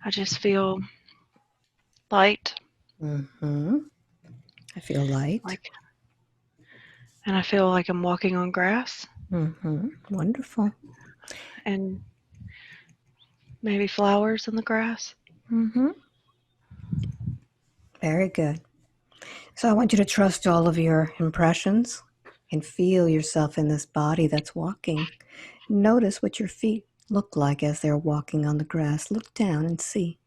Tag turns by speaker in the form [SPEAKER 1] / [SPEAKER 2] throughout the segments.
[SPEAKER 1] I just feel light.
[SPEAKER 2] Mm-hmm. I feel light.
[SPEAKER 1] And I feel like I'm walking on grass.
[SPEAKER 2] Mm-hmm. Wonderful.
[SPEAKER 1] And maybe flowers in the grass.
[SPEAKER 2] Mm-hmm. Very good. So I want you to trust all of your impressions and feel yourself in this body that's walking. Notice what your feet look like as they're walking on the grass. Look down and see.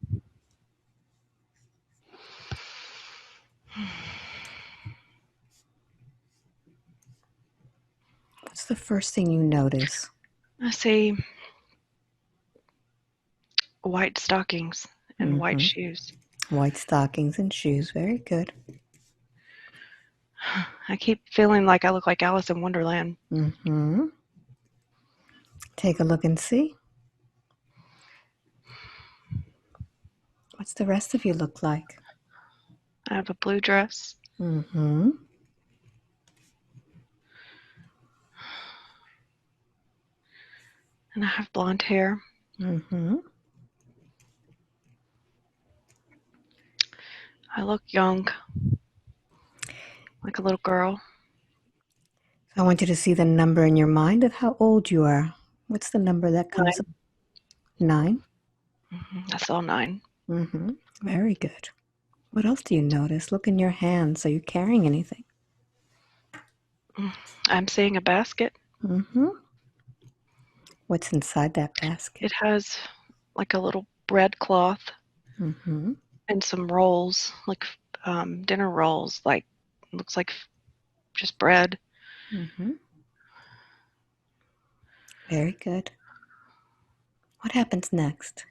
[SPEAKER 2] What's the first thing you notice?
[SPEAKER 1] I see white stockings and white shoes.
[SPEAKER 2] White stockings and shoes. Very good.
[SPEAKER 1] I keep feeling like I look like Alice in Wonderland.
[SPEAKER 2] Mm-hmm. Take a look and see. What's the rest of you look like?
[SPEAKER 1] I have a blue dress.
[SPEAKER 2] Mm-hmm.
[SPEAKER 1] And I have blonde hair.
[SPEAKER 2] Mm-hmm.
[SPEAKER 1] I look young, like a little girl.
[SPEAKER 2] I want you to see the number in your mind of how old you are. What's the number that comes up? 9?
[SPEAKER 1] I saw 9.
[SPEAKER 2] Mm-hmm. Very good. What else do you notice? Look in your hands. Are you carrying anything?
[SPEAKER 1] I'm seeing a basket.
[SPEAKER 2] Mm-hmm. What's inside that basket?
[SPEAKER 1] It has like a little bread cloth
[SPEAKER 2] Mm-hmm.
[SPEAKER 1] and some rolls, like dinner rolls, like looks like just bread.
[SPEAKER 2] Mm-hmm. Very good. What happens next?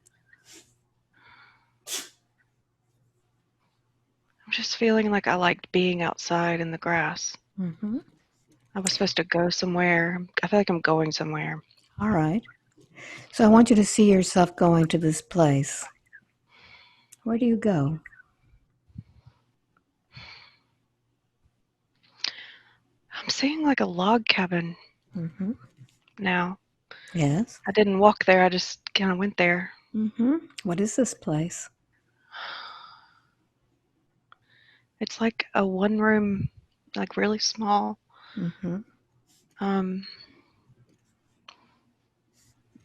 [SPEAKER 1] I'm just feeling like I liked being outside in the grass.
[SPEAKER 2] Mm-hmm.
[SPEAKER 1] I was supposed to go somewhere. I feel like I'm going somewhere.
[SPEAKER 2] All right. So I want you to see yourself going to this place. Where do you go?
[SPEAKER 1] I'm seeing like a log cabin
[SPEAKER 2] Mm-hmm.
[SPEAKER 1] now.
[SPEAKER 2] Yes.
[SPEAKER 1] I didn't walk there. I just kind of went there.
[SPEAKER 2] Mm-hmm. What is this place?
[SPEAKER 1] It's like a one-room, like really small.
[SPEAKER 2] Mm-hmm.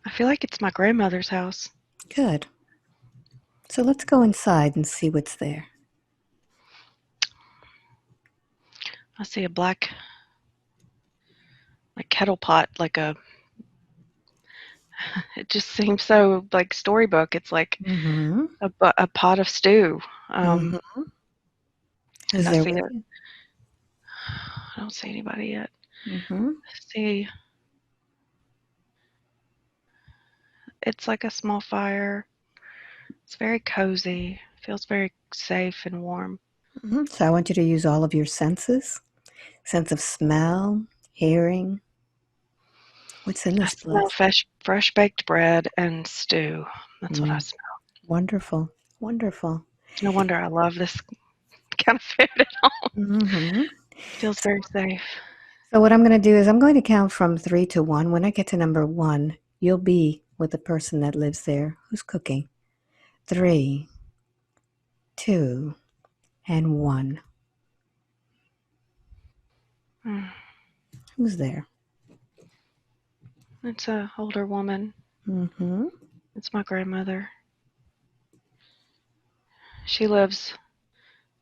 [SPEAKER 1] I feel like it's my grandmother's house.
[SPEAKER 2] Good. So let's go inside and see what's there.
[SPEAKER 1] I see a black, like kettle pot, like a. It just seems so like storybook. It's like
[SPEAKER 2] Mm-hmm.
[SPEAKER 1] a pot of stew.
[SPEAKER 2] Mm-hmm. Is
[SPEAKER 1] And I
[SPEAKER 2] there
[SPEAKER 1] see
[SPEAKER 2] with
[SPEAKER 1] it.
[SPEAKER 2] you?
[SPEAKER 1] I don't see anybody yet.
[SPEAKER 2] Mm-hmm.
[SPEAKER 1] See, it's like a small fire. It's very cozy. Feels very safe and warm.
[SPEAKER 2] Mm-hmm. So I want you to use all of your senses. Sense of smell, hearing. What's in
[SPEAKER 1] I
[SPEAKER 2] this
[SPEAKER 1] smell
[SPEAKER 2] place?
[SPEAKER 1] fresh baked bread and stew. That's what I smell.
[SPEAKER 2] Wonderful. Wonderful.
[SPEAKER 1] No wonder I love this kind of food at home.
[SPEAKER 2] Mm-hmm.
[SPEAKER 1] Feels very safe.
[SPEAKER 2] So what I'm going to do is I'm going to count from 3 to 1. When I get to number 1, you'll be with the person that lives there who's cooking. 3, 2, and 1. Who's there?
[SPEAKER 1] It's an older woman.
[SPEAKER 2] Mm-hmm.
[SPEAKER 1] It's my grandmother. She lives.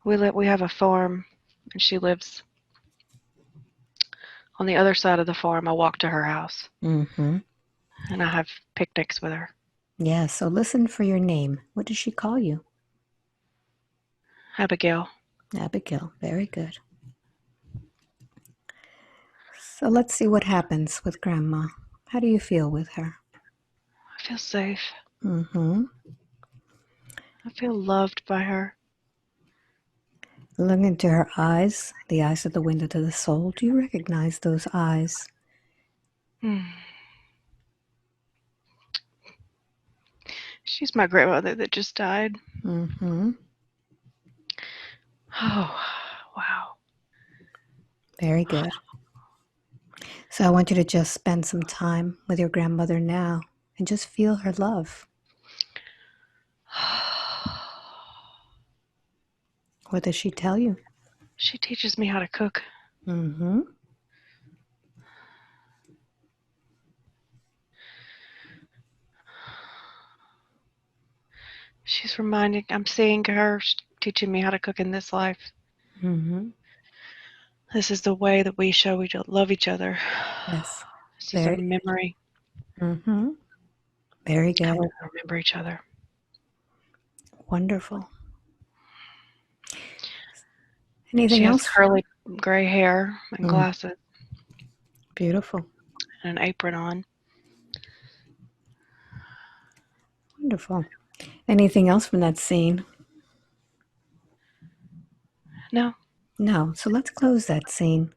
[SPEAKER 1] We have a farm, and she lives on the other side of the farm. I walk to her house,
[SPEAKER 2] Mm-hmm.
[SPEAKER 1] and I have picnics with her.
[SPEAKER 2] Yeah, so listen for your name. What does she call you?
[SPEAKER 1] Abigail.
[SPEAKER 2] Abigail. Very good. So let's see what happens with Grandma. How do you feel with her?
[SPEAKER 1] I feel safe.
[SPEAKER 2] Mm-hmm.
[SPEAKER 1] I feel loved by her.
[SPEAKER 2] Look into her eyes. The eyes are the window to the soul. Do you recognize those eyes?
[SPEAKER 1] She's my grandmother that just died.
[SPEAKER 2] Mm-hmm.
[SPEAKER 1] Oh, wow.
[SPEAKER 2] Very good. So I want you to just spend some time with your grandmother now and just feel her love. What does she tell you?
[SPEAKER 1] She teaches me how to cook.
[SPEAKER 2] Mm-hmm.
[SPEAKER 1] She's reminding, I'm seeing her teaching me how to cook in this life.
[SPEAKER 2] Mm-hmm.
[SPEAKER 1] This is the way that we show we love each other.
[SPEAKER 2] Yes.
[SPEAKER 1] This is a
[SPEAKER 2] Very.
[SPEAKER 1] memory.
[SPEAKER 2] Mm-hmm. Very
[SPEAKER 1] How
[SPEAKER 2] good.
[SPEAKER 1] we remember each other.
[SPEAKER 2] Wonderful.
[SPEAKER 1] She
[SPEAKER 2] Anything
[SPEAKER 1] has
[SPEAKER 2] else?
[SPEAKER 1] curly gray hair and
[SPEAKER 2] Mm.
[SPEAKER 1] glasses
[SPEAKER 2] Beautiful.
[SPEAKER 1] and an apron on.
[SPEAKER 2] Wonderful. Anything else from that scene?
[SPEAKER 1] No.
[SPEAKER 2] No. So let's close that scene.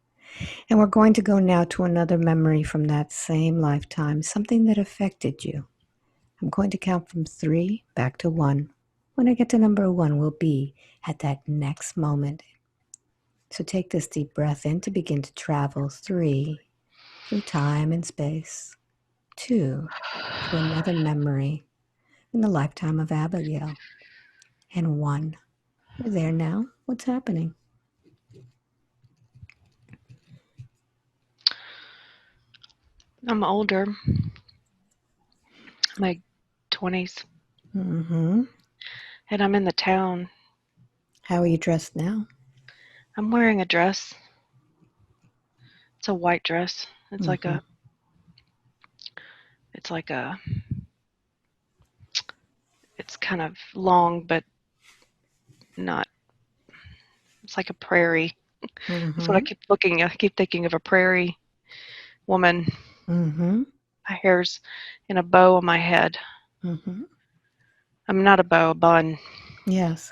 [SPEAKER 2] And we're going to go now to another memory from that same lifetime, something that affected you. I'm going to count from 3 back to 1. When I get to number 1, we'll be at that next moment. So take this deep breath in to begin to travel. 3, through time and space. 2, to another memory in the lifetime of Abigail. And 1, you're there now. What's happening?
[SPEAKER 1] I'm older, my 20s,
[SPEAKER 2] Mm-hmm.
[SPEAKER 1] and I'm in the town.
[SPEAKER 2] How are you dressed now?
[SPEAKER 1] I'm wearing a dress. It's a white dress.
[SPEAKER 2] Mm-hmm.
[SPEAKER 1] It's like a, it's kind of long, but not, it's like a prairie. That's what
[SPEAKER 2] Mm-hmm.
[SPEAKER 1] I keep thinking of a prairie woman.
[SPEAKER 2] Mm-hmm.
[SPEAKER 1] My hair's in a bow on my head.
[SPEAKER 2] Mm-hmm.
[SPEAKER 1] I'm not a bow, a bun.
[SPEAKER 2] Yes.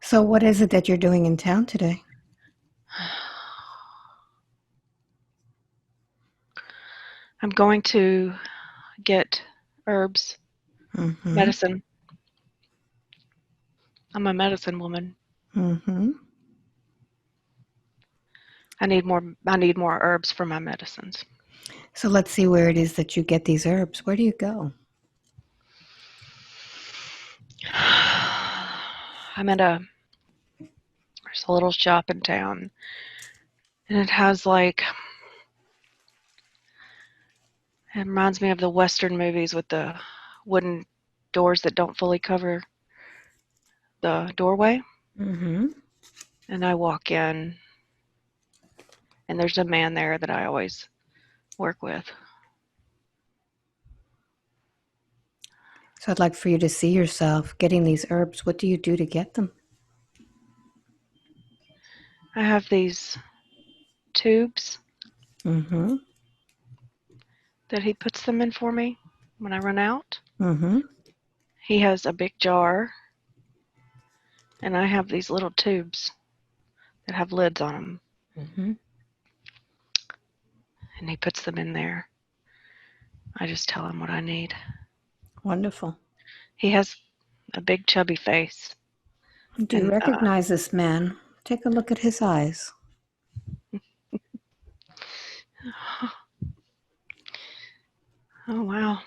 [SPEAKER 2] So what is it that you're doing in town today?
[SPEAKER 1] I'm going to get herbs,
[SPEAKER 2] Mm-hmm.
[SPEAKER 1] medicine. I'm a medicine woman.
[SPEAKER 2] Mm-hmm.
[SPEAKER 1] I need more herbs for my medicines.
[SPEAKER 2] So let's see where it is that you get these herbs. Where do you go?
[SPEAKER 1] I'm at a there's a little shop in town, and it has like it reminds me of the Western movies with the wooden doors that don't fully cover the doorway.
[SPEAKER 2] Mm-hmm.
[SPEAKER 1] And I walk in, and there's a man there that I always work with.
[SPEAKER 2] So I'd like for you to see yourself getting these herbs. What do you do to get them?
[SPEAKER 1] I have these tubes
[SPEAKER 2] Mm-hmm.
[SPEAKER 1] that he puts them in for me when I run out.
[SPEAKER 2] Mm-hmm.
[SPEAKER 1] He has a big jar, and I have these little tubes that have lids on them,
[SPEAKER 2] Mm-hmm.
[SPEAKER 1] and he puts them in there. I just tell him what I need.
[SPEAKER 2] Wonderful.
[SPEAKER 1] He has a big chubby face,
[SPEAKER 2] Do you
[SPEAKER 1] and
[SPEAKER 2] recognize this man? Take a look at his eyes.
[SPEAKER 1] oh wow,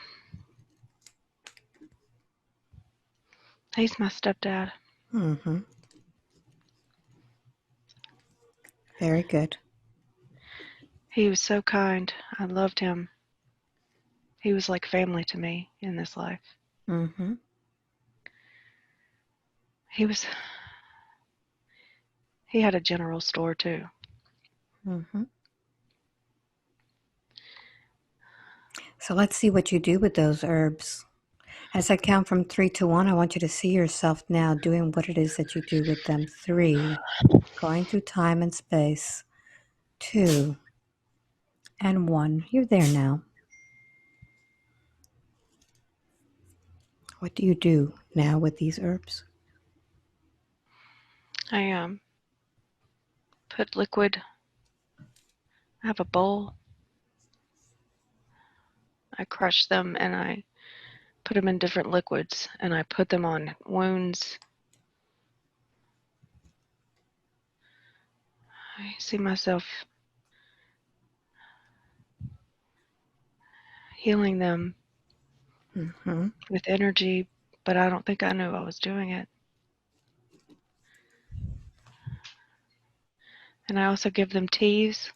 [SPEAKER 1] he's my stepdad.
[SPEAKER 2] Mm-hmm. Very good.
[SPEAKER 1] He was so kind. I loved him. He was like family to me in this life.
[SPEAKER 2] Mm-hmm.
[SPEAKER 1] He was. He had a general store too.
[SPEAKER 2] Mm-hmm. So let's see what you do with those herbs. As I count from 3 to 1, I want you to see yourself now doing what it is that you do with them. 3, going through time and space. 2, and 1. You're there now. What do you do now with these herbs?
[SPEAKER 1] I put liquid. I have a bowl. I crush them and I put them in different liquids and I put them on wounds. I see myself healing them
[SPEAKER 2] Mm-hmm.
[SPEAKER 1] with energy, but I don't think I knew I was doing it. And I also give them teas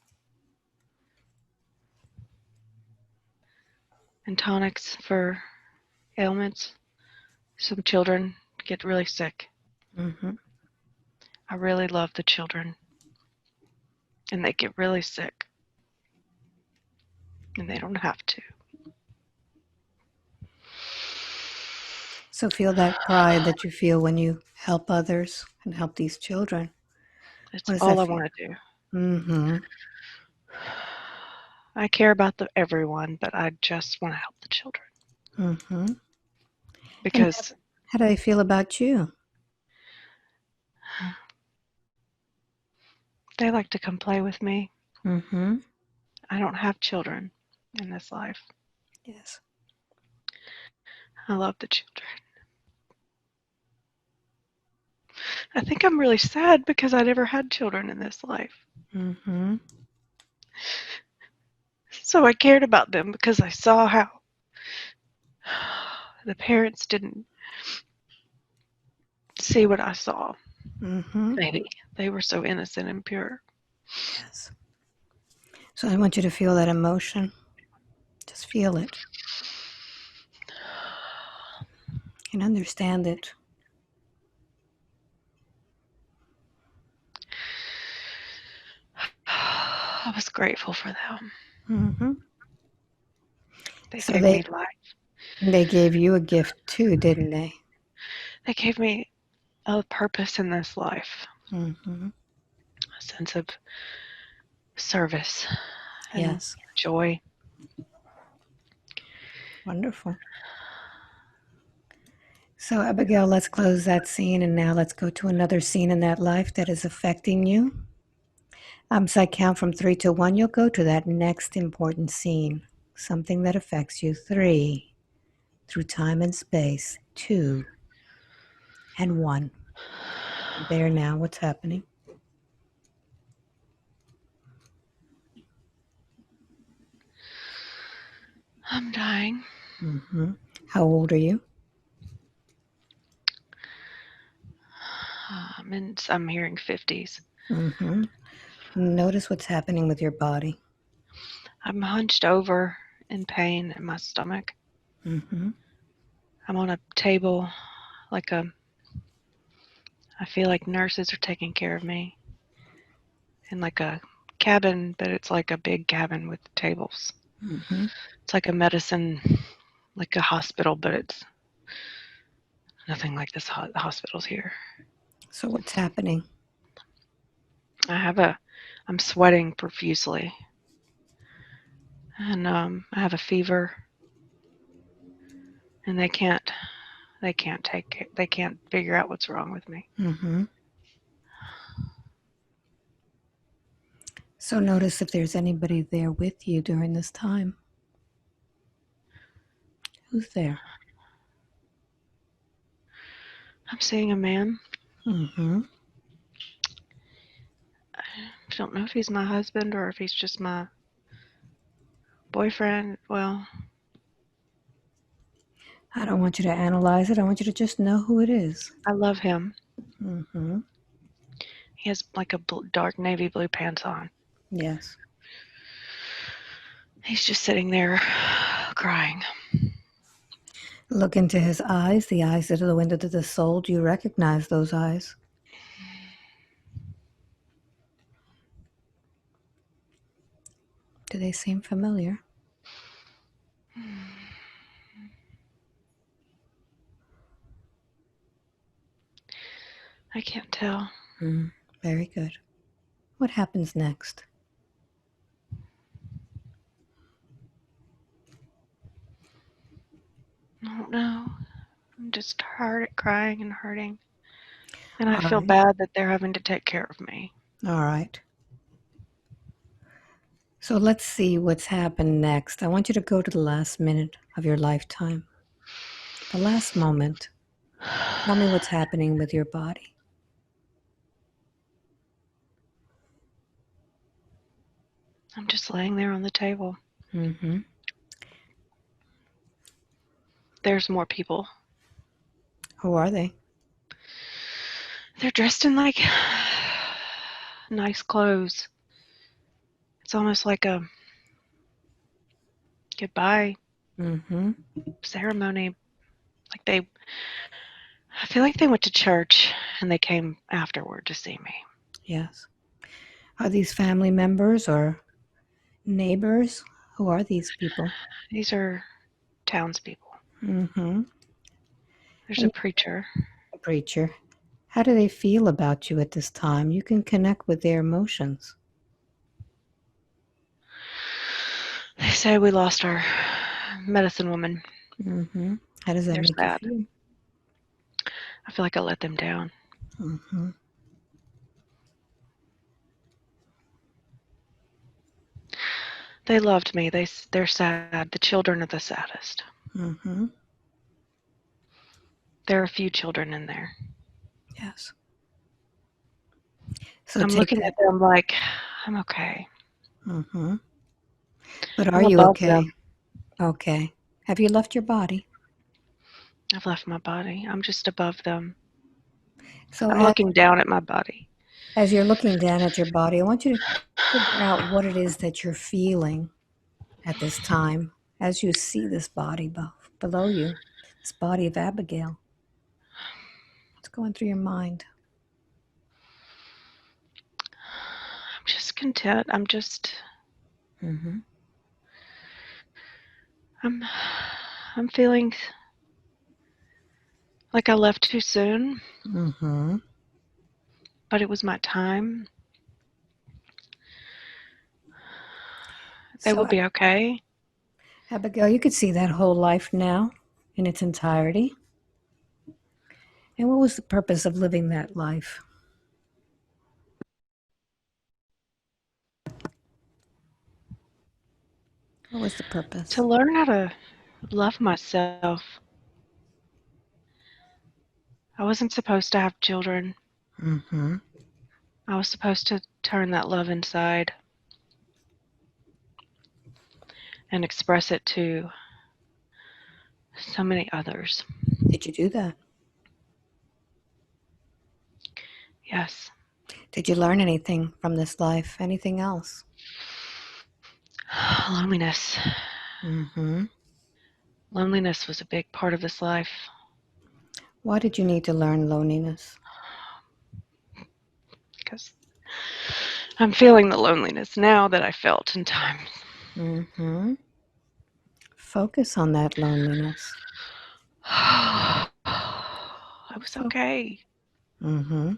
[SPEAKER 1] and tonics for ailments. Some children get really sick.
[SPEAKER 2] Mm-hmm.
[SPEAKER 1] I really love the children, and they get really sick, and they don't have to.
[SPEAKER 2] So feel that pride that you feel when you help others and help these children.
[SPEAKER 1] It's
[SPEAKER 2] What does that
[SPEAKER 1] all I
[SPEAKER 2] feel?
[SPEAKER 1] want to do.
[SPEAKER 2] Mm-hmm.
[SPEAKER 1] I care about everyone, but I just want to help the children
[SPEAKER 2] Mm-hmm. And
[SPEAKER 1] because
[SPEAKER 2] how do they feel about you?
[SPEAKER 1] they like to come play with me.
[SPEAKER 2] Mm-hmm.
[SPEAKER 1] I don't have children in this life.
[SPEAKER 2] Yes.
[SPEAKER 1] I love the children. I think I'm really sad because I never had children in this life.
[SPEAKER 2] Mm-hmm.
[SPEAKER 1] So I cared about them because I saw how the parents didn't see what I saw.
[SPEAKER 2] Mm-hmm.
[SPEAKER 1] Maybe they were so innocent and pure.
[SPEAKER 2] Yes. So I want you to feel that emotion. Just feel it and understand it.
[SPEAKER 1] I was grateful for them.
[SPEAKER 2] Mm-hmm.
[SPEAKER 1] They
[SPEAKER 2] So
[SPEAKER 1] gave me
[SPEAKER 2] they
[SPEAKER 1] life.
[SPEAKER 2] they gave you a gift too, didn't they?
[SPEAKER 1] They gave me a purpose in this life,
[SPEAKER 2] Mm-hmm.
[SPEAKER 1] a sense of service and
[SPEAKER 2] Yes.
[SPEAKER 1] joy.
[SPEAKER 2] Wonderful. So Abigail, let's close that scene and now let's go to another scene in that life that is affecting you. So I count from 3 to 1. You'll go to that next important scene, something that affects you. 3, through time and space. 2 and 1. There now, what's happening?
[SPEAKER 1] I'm dying.
[SPEAKER 2] Mm-hmm. How old are you?
[SPEAKER 1] I'm hearing 50s.
[SPEAKER 2] Mm-hmm. Notice what's happening with your body.
[SPEAKER 1] I'm hunched over in pain in my stomach.
[SPEAKER 2] Mm-hmm.
[SPEAKER 1] I'm on a table like I feel like nurses are taking care of me in like a cabin, but it's like a big cabin with tables.
[SPEAKER 2] Mm-hmm.
[SPEAKER 1] It's like a medicine, like a hospital, but it's nothing like this hospitals here.
[SPEAKER 2] So what's happening?
[SPEAKER 1] I have a, I'm sweating profusely, and I have a fever, and they can't figure out what's wrong with me.
[SPEAKER 2] Mm-hmm. So notice if there's anybody there with you during this time. Who's there?
[SPEAKER 1] I'm seeing a man.
[SPEAKER 2] Mm-hmm.
[SPEAKER 1] I don't know if he's my husband or if he's just my boyfriend. Well,
[SPEAKER 2] I don't want you to analyze it. I want you to just know who it is.
[SPEAKER 1] I love him.
[SPEAKER 2] Mm-hmm.
[SPEAKER 1] He has like a dark navy blue pants on.
[SPEAKER 2] Yes.
[SPEAKER 1] He's just sitting there crying.
[SPEAKER 2] Look into his eyes, the eyes that are the window to the soul. Do you recognize those eyes? Do they seem familiar?
[SPEAKER 1] I can't tell.
[SPEAKER 2] Mm, very good. What happens next?
[SPEAKER 1] I don't know. I'm just hurt, crying and hurting. And I
[SPEAKER 2] All
[SPEAKER 1] feel
[SPEAKER 2] right.
[SPEAKER 1] bad that they're having to take care of me.
[SPEAKER 2] All right. So let's see what's happened next. I want you to go to the last minute of your lifetime, the last moment. Tell me what's happening with your body.
[SPEAKER 1] I'm just laying there on the table.
[SPEAKER 2] Mm-hmm.
[SPEAKER 1] There's more people.
[SPEAKER 2] Who are they?
[SPEAKER 1] They're dressed in like nice clothes. It's almost like a goodbye ceremony. Like I feel like they went to church and they came afterward to see me.
[SPEAKER 2] Yes. Are these family members or neighbors? Who are these people?
[SPEAKER 1] These are townspeople.
[SPEAKER 2] Mm-hmm.
[SPEAKER 1] There's a
[SPEAKER 2] And
[SPEAKER 1] preacher.
[SPEAKER 2] a preacher. How do they feel about you at this time? You can connect with their emotions.
[SPEAKER 1] They say we lost our medicine woman.
[SPEAKER 2] Mm-hmm. How does that
[SPEAKER 1] They're
[SPEAKER 2] make you
[SPEAKER 1] sad.
[SPEAKER 2] feel?
[SPEAKER 1] I feel like I let them down.
[SPEAKER 2] Mm-hmm.
[SPEAKER 1] They loved me. They're sad. The children are the saddest.
[SPEAKER 2] Mm-hmm.
[SPEAKER 1] There are a few children in there.
[SPEAKER 2] Yes. So
[SPEAKER 1] I'm
[SPEAKER 2] take
[SPEAKER 1] looking
[SPEAKER 2] that.
[SPEAKER 1] at them like I'm okay.
[SPEAKER 2] Mm-hmm. But are
[SPEAKER 1] I'm
[SPEAKER 2] you
[SPEAKER 1] above
[SPEAKER 2] okay?
[SPEAKER 1] them.
[SPEAKER 2] Okay. Have you left your body?
[SPEAKER 1] I've left my body. I'm just above them.
[SPEAKER 2] So
[SPEAKER 1] I'm looking down at my body.
[SPEAKER 2] as you're looking down at your body, I want you to figure out what it is that you're feeling at this time as you see this body below you, this body of Abigail. What's going through your mind?
[SPEAKER 1] I'm just content.
[SPEAKER 2] Mm-hmm.
[SPEAKER 1] I'm I'm feeling like I left too soon,
[SPEAKER 2] Mm-hmm.
[SPEAKER 1] but it was my time. They
[SPEAKER 2] So,
[SPEAKER 1] will be okay.
[SPEAKER 2] Abigail, you could see that whole life now in its entirety. And what was the purpose of living that life? What was the
[SPEAKER 1] To
[SPEAKER 2] purpose?
[SPEAKER 1] learn how to love myself. I wasn't supposed to have children.
[SPEAKER 2] Mm-hmm.
[SPEAKER 1] I was supposed to turn that love inside and express it to so many others.
[SPEAKER 2] Did you do that?
[SPEAKER 1] Yes.
[SPEAKER 2] Did you learn anything from this life? Anything else?
[SPEAKER 1] Loneliness.
[SPEAKER 2] Mm-hmm.
[SPEAKER 1] Loneliness was a big part of this life
[SPEAKER 2] Why did you need to learn loneliness?
[SPEAKER 1] because I'm feeling the loneliness now that I felt in times.
[SPEAKER 2] Mm-hmm. Focus on that loneliness.
[SPEAKER 1] I was
[SPEAKER 2] Fo-
[SPEAKER 1] okay.
[SPEAKER 2] mm-hmm.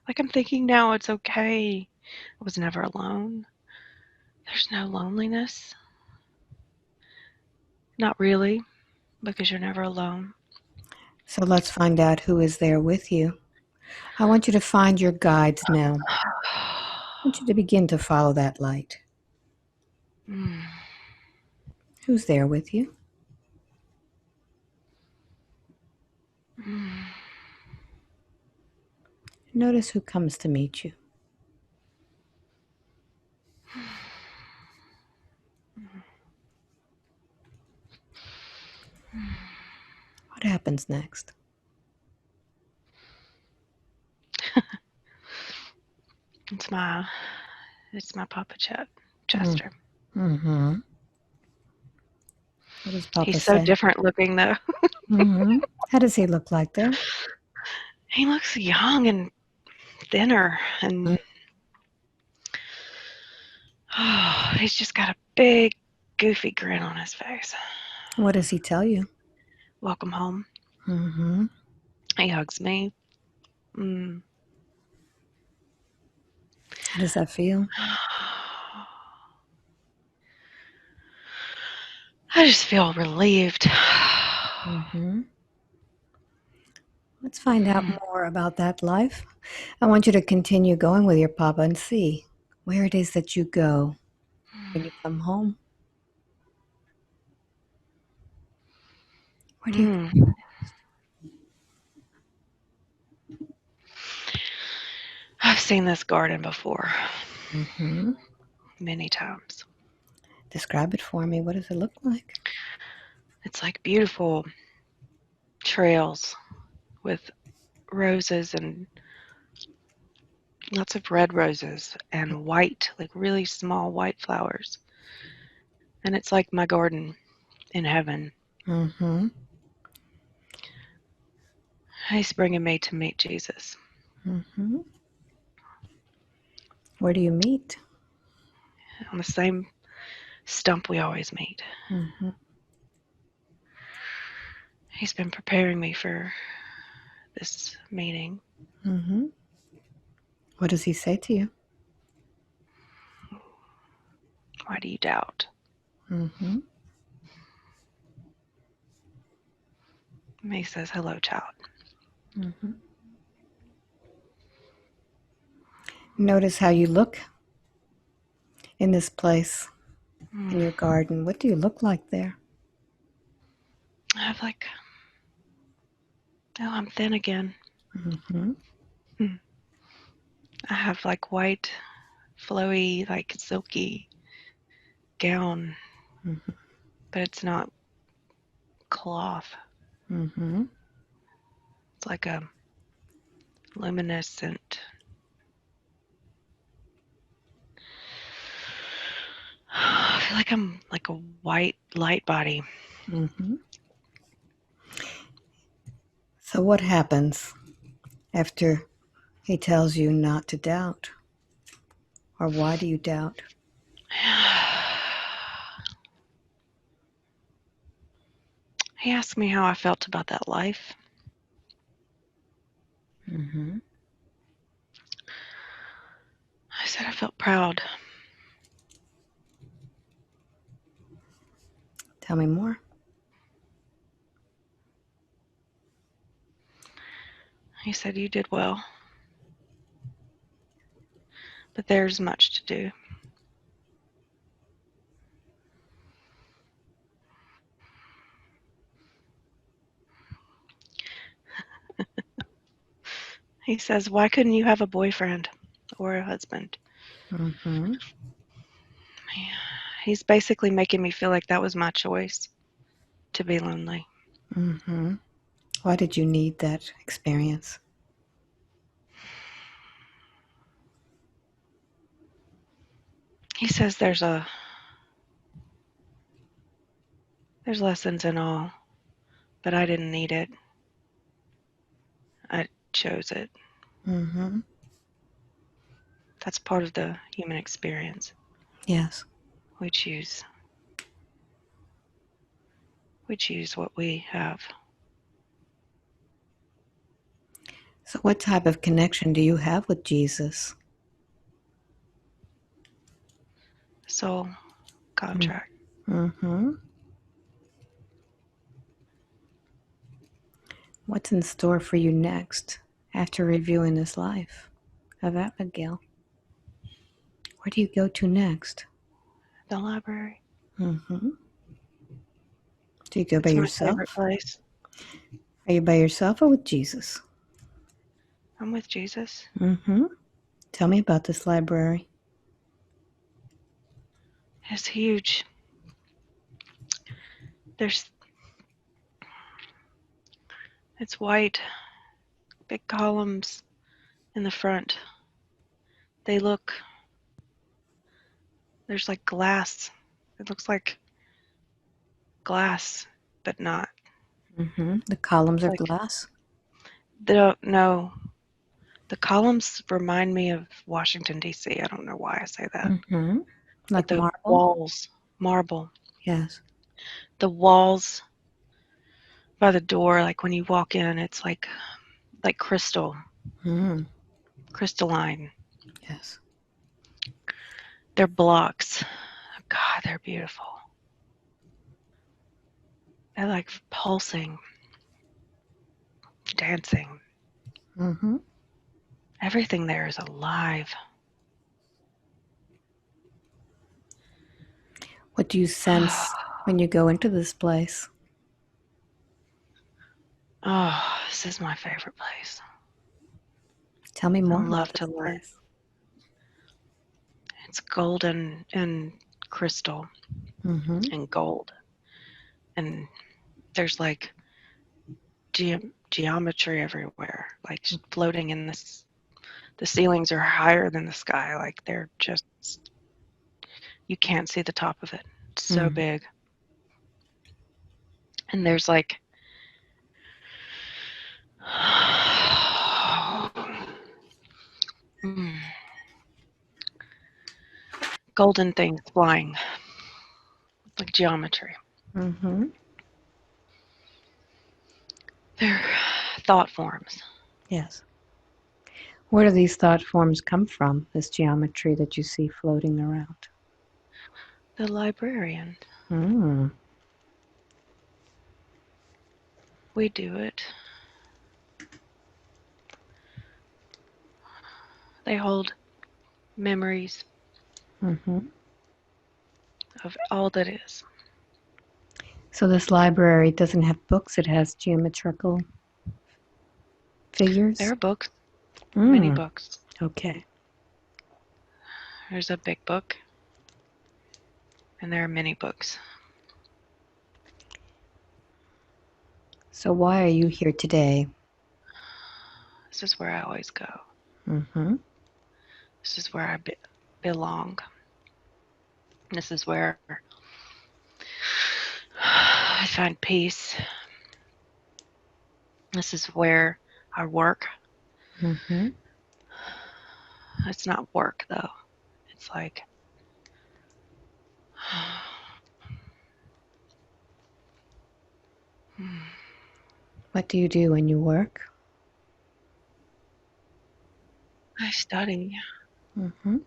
[SPEAKER 1] Like I'm thinking now, it's okay. I was never alone. There's no loneliness. Not really, because you're never alone.
[SPEAKER 2] So let's find out who is there with you. I want you to find your guides now. I want you to begin to follow that light.
[SPEAKER 1] Mm.
[SPEAKER 2] Who's there with you?
[SPEAKER 1] Mm.
[SPEAKER 2] Notice who comes to meet you. What happens next?
[SPEAKER 1] It's my Papa
[SPEAKER 2] Mm.
[SPEAKER 1] Chester.
[SPEAKER 2] Mm-hmm. What does Papa
[SPEAKER 1] He's so
[SPEAKER 2] say?
[SPEAKER 1] different looking though.
[SPEAKER 2] Mm-hmm. How does he look like though?
[SPEAKER 1] He looks young and thinner and
[SPEAKER 2] Mm.
[SPEAKER 1] oh, he's just got a big goofy grin on his face.
[SPEAKER 2] What does he tell you?
[SPEAKER 1] Welcome home.
[SPEAKER 2] Mm-hmm.
[SPEAKER 1] He hugs me. Mm.
[SPEAKER 2] How does that feel?
[SPEAKER 1] I just feel relieved.
[SPEAKER 2] Mm-hmm. Let's find out more about that life. I want you to continue going with your Papa and see where it is that you go when you come home. Where do you
[SPEAKER 1] Mm. I've seen this garden before
[SPEAKER 2] go? Mm-hmm.
[SPEAKER 1] many times.
[SPEAKER 2] Describe it for me. What does it look like?
[SPEAKER 1] It's like beautiful trails with roses and lots of red roses and white, like really small white flowers. And it's like my garden in heaven.
[SPEAKER 2] Mm-hmm.
[SPEAKER 1] He's bringing me to meet Jesus.
[SPEAKER 2] Mm-hmm. Where do you meet?
[SPEAKER 1] On the same stump we always meet.
[SPEAKER 2] Mm-hmm.
[SPEAKER 1] He's been preparing me for this meeting.
[SPEAKER 2] Mm-hmm. What does he say to you?
[SPEAKER 1] Why do you doubt?
[SPEAKER 2] Mm-hmm.
[SPEAKER 1] And he says, hello, child.
[SPEAKER 2] Mm-hmm. Notice how you look in this place, in your garden. What do you look like there?
[SPEAKER 1] I have like, oh, I'm thin again.
[SPEAKER 2] Mm-hmm.
[SPEAKER 1] I have like white, flowy, like silky gown,
[SPEAKER 2] Mm-hmm.
[SPEAKER 1] but it's not cloth.
[SPEAKER 2] Mm-hmm.
[SPEAKER 1] It's like a luminescent. I feel like I'm like a white light body.
[SPEAKER 2] Mm-hmm. So what happens after he tells you not to doubt? Or why do you doubt?
[SPEAKER 1] He asked me how I felt about that life.
[SPEAKER 2] Mm-hmm.
[SPEAKER 1] I said I felt proud.
[SPEAKER 2] Tell me more.
[SPEAKER 1] He said, you did well, but there's much to do. He says, why couldn't you have a boyfriend or a husband?
[SPEAKER 2] Mm-hmm.
[SPEAKER 1] He's basically making me feel like that was my choice to be lonely.
[SPEAKER 2] Mm-hmm. Why did you need that experience?
[SPEAKER 1] He says there's lessons in all, but I didn't need it. I chose it.
[SPEAKER 2] Mm-hmm.
[SPEAKER 1] That's part of the human experience.
[SPEAKER 2] Yes.
[SPEAKER 1] We choose. We choose what we have.
[SPEAKER 2] So what type of connection do you have with Jesus?
[SPEAKER 1] Soul contract.
[SPEAKER 2] Mm-hmm. What's in store for you next after reviewing this life of Abigail? Where do you go to next?
[SPEAKER 1] The library.
[SPEAKER 2] Mm-hmm. Do you go by
[SPEAKER 1] It's my favorite
[SPEAKER 2] yourself?
[SPEAKER 1] place.
[SPEAKER 2] Are you by yourself or with Jesus?
[SPEAKER 1] I'm with Jesus.
[SPEAKER 2] Mm-hmm. Tell me about this library.
[SPEAKER 1] It's huge. There's it's white, big columns in the front. They look there's like glass. It looks like glass, but not.
[SPEAKER 2] Mm-hmm. The columns
[SPEAKER 1] It's
[SPEAKER 2] are
[SPEAKER 1] like
[SPEAKER 2] glass.
[SPEAKER 1] they don't know. The columns remind me of Washington D.C. I don't know why I say that.
[SPEAKER 2] Mm-hmm.
[SPEAKER 1] But
[SPEAKER 2] Like
[SPEAKER 1] the
[SPEAKER 2] marble?
[SPEAKER 1] walls, marble.
[SPEAKER 2] Yes.
[SPEAKER 1] The walls by the door, like when you walk in, it's like crystal,
[SPEAKER 2] Mm.
[SPEAKER 1] crystalline.
[SPEAKER 2] Yes.
[SPEAKER 1] They're blocks. God, they're beautiful. They're like pulsing, dancing.
[SPEAKER 2] Mm-hmm.
[SPEAKER 1] Everything there is alive.
[SPEAKER 2] What do you sense when you go into this place?
[SPEAKER 1] Oh, this is my favorite place.
[SPEAKER 2] Tell me
[SPEAKER 1] I
[SPEAKER 2] more about
[SPEAKER 1] love to
[SPEAKER 2] this
[SPEAKER 1] learn.
[SPEAKER 2] place.
[SPEAKER 1] It's golden and crystal
[SPEAKER 2] Mm-hmm.
[SPEAKER 1] and gold. And there's like geometry everywhere, like floating in this The ceilings are higher than the sky. Like they're just, you can't see the top of it. It's so big. And there's like golden things flying, like geometry.
[SPEAKER 2] Mm-hmm.
[SPEAKER 1] They're thought forms.
[SPEAKER 2] Yes. Where do these thought forms come from, this geometry that you see floating around?
[SPEAKER 1] The librarian.
[SPEAKER 2] Mm.
[SPEAKER 1] We do it. They hold memories
[SPEAKER 2] Mm-hmm.
[SPEAKER 1] of all that is.
[SPEAKER 2] So this library doesn't have books, it has geometrical figures?
[SPEAKER 1] There are books, many
[SPEAKER 2] Mm.
[SPEAKER 1] books.
[SPEAKER 2] Okay.
[SPEAKER 1] There's a big book, and there are many books.
[SPEAKER 2] So why are you here today?
[SPEAKER 1] This is where I always go.
[SPEAKER 2] Mm-hmm.
[SPEAKER 1] This is where I belong. This is where I find peace. This is where I work.
[SPEAKER 2] Mm-hmm.
[SPEAKER 1] It's not work, though. It's like,
[SPEAKER 2] What do you do when you work?
[SPEAKER 1] I study,
[SPEAKER 2] Mm-hmm.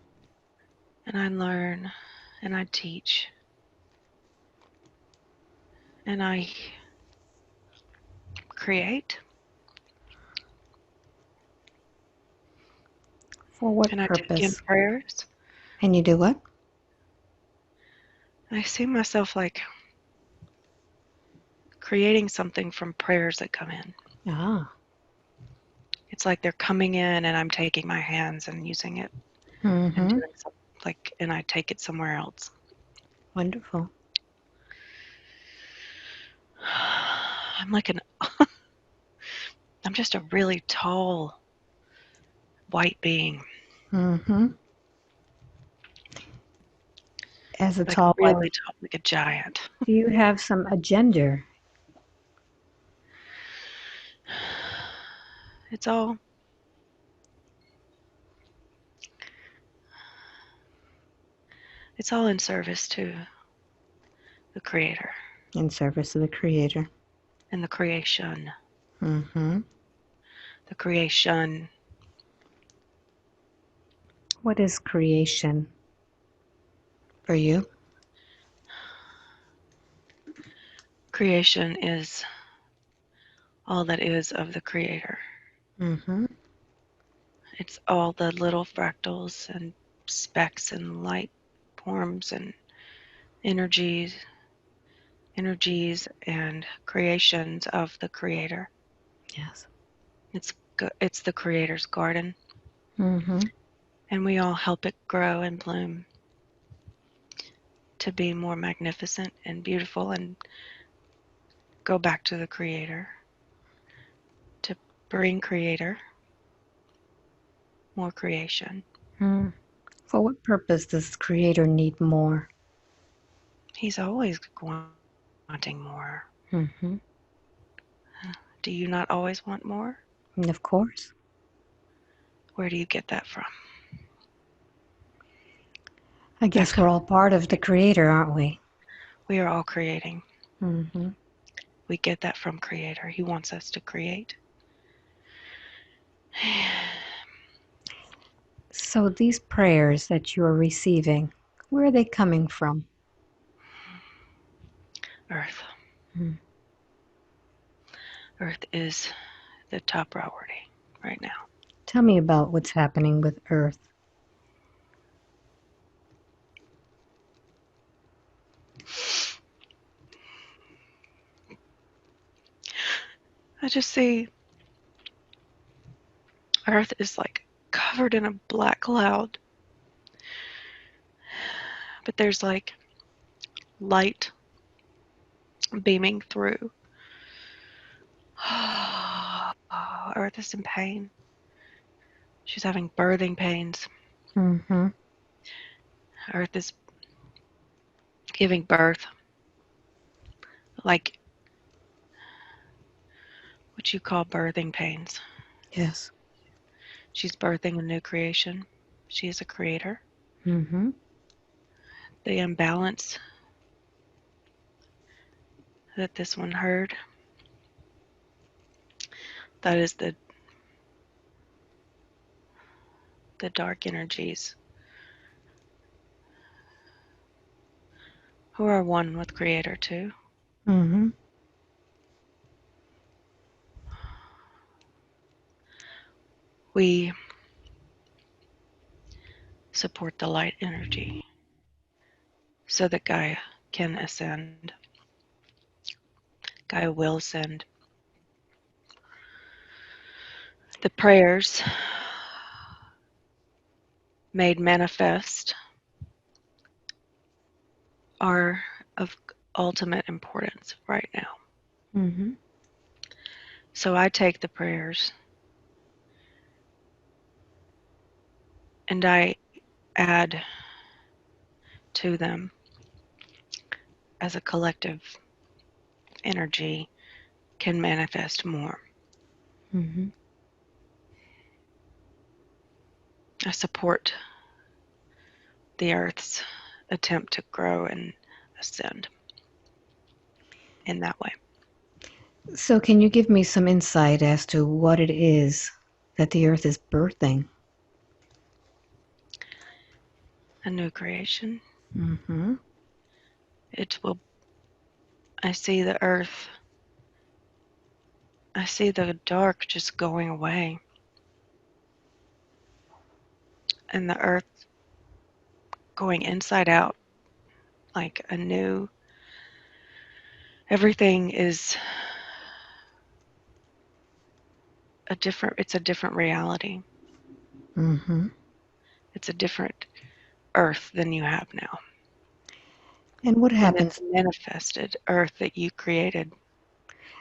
[SPEAKER 1] and I learn, and I teach, and I create,
[SPEAKER 2] For what
[SPEAKER 1] and I take in
[SPEAKER 2] purpose?
[SPEAKER 1] prayers.
[SPEAKER 2] And you do what?
[SPEAKER 1] I see myself like creating something from prayers that come in.
[SPEAKER 2] Ah.
[SPEAKER 1] It's like they're coming in, and I'm taking my hands and using it and
[SPEAKER 2] Mm-hmm.
[SPEAKER 1] doing something like, and I take it somewhere else.
[SPEAKER 2] Wonderful.
[SPEAKER 1] I'm like I'm just a really tall white being,
[SPEAKER 2] Mm-hmm. As a
[SPEAKER 1] like
[SPEAKER 2] tall white,
[SPEAKER 1] really tall, like a giant.
[SPEAKER 2] do you have some agenda?
[SPEAKER 1] It's all it's all in service to the creator
[SPEAKER 2] In service of the Creator.
[SPEAKER 1] and the creation.
[SPEAKER 2] Mm-hmm.
[SPEAKER 1] The creation
[SPEAKER 2] What is creation for you?
[SPEAKER 1] creation is all that is of the creator.
[SPEAKER 2] Mm-hmm.
[SPEAKER 1] It's all the little fractals and specks and light forms and energies and creations of the creator.
[SPEAKER 2] Yes.
[SPEAKER 1] It's the creator's garden,
[SPEAKER 2] Mm-hmm.
[SPEAKER 1] and we all help it grow and bloom to be more magnificent and beautiful and go back to the creator, to bring creator more creation.
[SPEAKER 2] Mm. For what purpose does the Creator need more?
[SPEAKER 1] He's always wanting more.
[SPEAKER 2] Mm-hmm.
[SPEAKER 1] Do you not always want more?
[SPEAKER 2] And of course.
[SPEAKER 1] Where do you get that from?
[SPEAKER 2] I guess we're all part of the Creator, aren't we?
[SPEAKER 1] We are all creating.
[SPEAKER 2] Mm-hmm.
[SPEAKER 1] We get that from creator. He wants us to create.
[SPEAKER 2] So these prayers that you are receiving, where are they coming from?
[SPEAKER 1] Earth.
[SPEAKER 2] Mm.
[SPEAKER 1] Earth is the top priority right now.
[SPEAKER 2] Tell me about what's happening with Earth.
[SPEAKER 1] I just see Earth is like covered in a black cloud, but there's like light beaming through. Earth is in pain. She's having birthing pains.
[SPEAKER 2] Mm-hmm.
[SPEAKER 1] Earth is giving birth, like what you call birthing pains.
[SPEAKER 2] Yes.
[SPEAKER 1] She's birthing a new creation. She is a creator.
[SPEAKER 2] Mm-hmm.
[SPEAKER 1] The imbalance that this one heard, that is the dark energies who are one with Creator too.
[SPEAKER 2] Mm-hmm.
[SPEAKER 1] We support the light energy so that Gaia can ascend. Gaia will ascend. The prayers made manifest are of ultimate importance right now.
[SPEAKER 2] Mm-hmm.
[SPEAKER 1] So I take the prayers and I add to them as a collective energy can manifest more.
[SPEAKER 2] Mm-hmm.
[SPEAKER 1] I support the Earth's attempt to grow and ascend in that way.
[SPEAKER 2] So can you give me some insight as to what it is that the earth is birthing?
[SPEAKER 1] A new creation.
[SPEAKER 2] Mm-hmm.
[SPEAKER 1] It will, I see the Earth, I see the dark just going away and the Earth going inside out like a new, everything is it's a different reality.
[SPEAKER 2] Mm-hmm.
[SPEAKER 1] It's a different Earth than you have now.
[SPEAKER 2] And what
[SPEAKER 1] And it's
[SPEAKER 2] happens?
[SPEAKER 1] a manifested Earth that you created.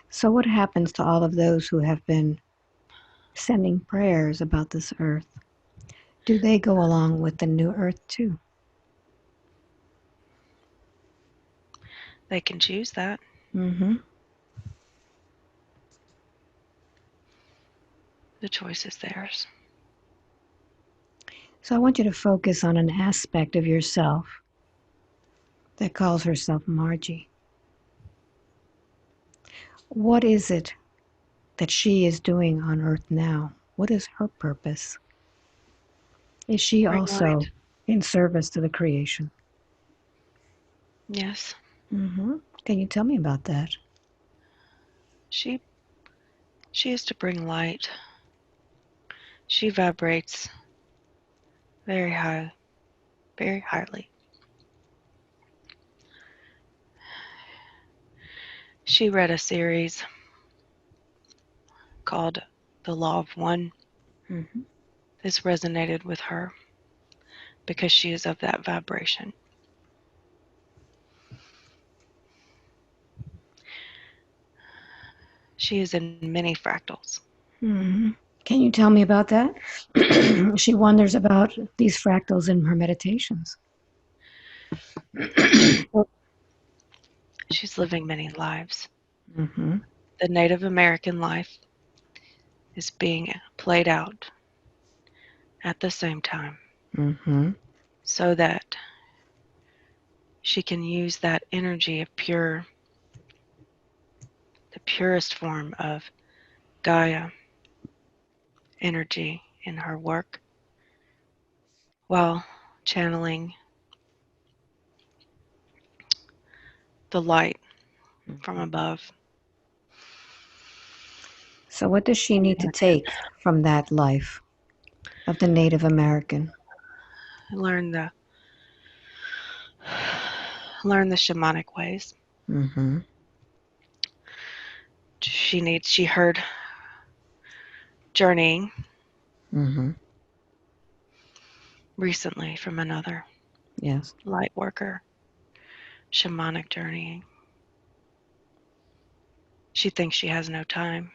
[SPEAKER 2] So what happens to all of those who have been sending prayers about this earth? Do they go along with the new earth too?
[SPEAKER 1] They can choose that.
[SPEAKER 2] Mm-hmm.
[SPEAKER 1] The choice is theirs.
[SPEAKER 2] So I want you to focus on an aspect of yourself that calls herself Margie. What is it that she is doing on earth now? What is her purpose? Is she
[SPEAKER 1] Bring
[SPEAKER 2] also
[SPEAKER 1] light.
[SPEAKER 2] in service to the creation?
[SPEAKER 1] Yes.
[SPEAKER 2] Mm-hmm. Can you tell me about that?
[SPEAKER 1] She she is to bring light. She vibrates very high, very highly. She read a series called The Law of One.
[SPEAKER 2] Mm-hmm.
[SPEAKER 1] This resonated with her because she is of that vibration. She is in many fractals.
[SPEAKER 2] Mm-hmm. Can you tell me about that? She wonders about these fractals in her meditations.
[SPEAKER 1] She's living many lives.
[SPEAKER 2] Mm-hmm.
[SPEAKER 1] The Native American life is being played out at the same time
[SPEAKER 2] Mm-hmm.
[SPEAKER 1] so that she can use that energy of the purest form of Gaia energy in her work while channeling the light from above.
[SPEAKER 2] So, what does she need to take from that life of the Native American?
[SPEAKER 1] Learn the learn the shamanic ways.
[SPEAKER 2] Mm-hmm.
[SPEAKER 1] She heard journeying
[SPEAKER 2] Mm-hmm.
[SPEAKER 1] recently from another
[SPEAKER 2] Yes.
[SPEAKER 1] light worker, shamanic journeying. She thinks she has no time.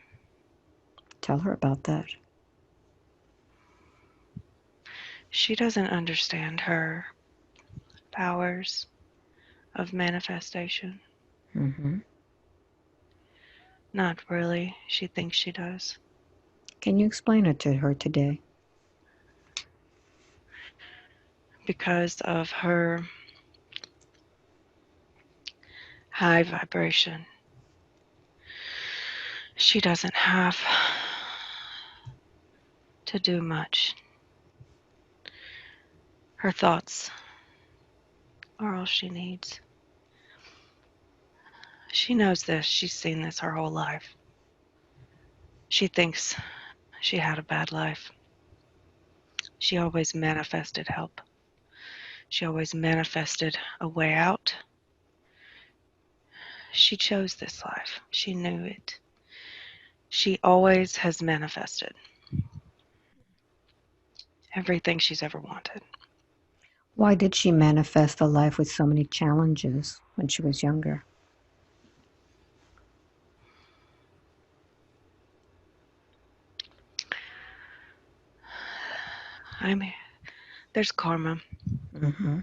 [SPEAKER 2] Tell her about that.
[SPEAKER 1] She doesn't understand her powers of manifestation.
[SPEAKER 2] Mm-hmm.
[SPEAKER 1] Not really. She thinks she does.
[SPEAKER 2] Can you explain it to her today?
[SPEAKER 1] Because of her high vibration, she doesn't have to do much. Her thoughts are all she needs. She knows this. She's seen this her whole life. She thinks she had a bad life. She always manifested help. She always manifested a way out. She chose this life. She knew it. She always has manifested everything she's ever wanted.
[SPEAKER 2] Why did she manifest a life with so many challenges when she was younger?
[SPEAKER 1] I mean, there's karma.
[SPEAKER 2] Mm-hmm.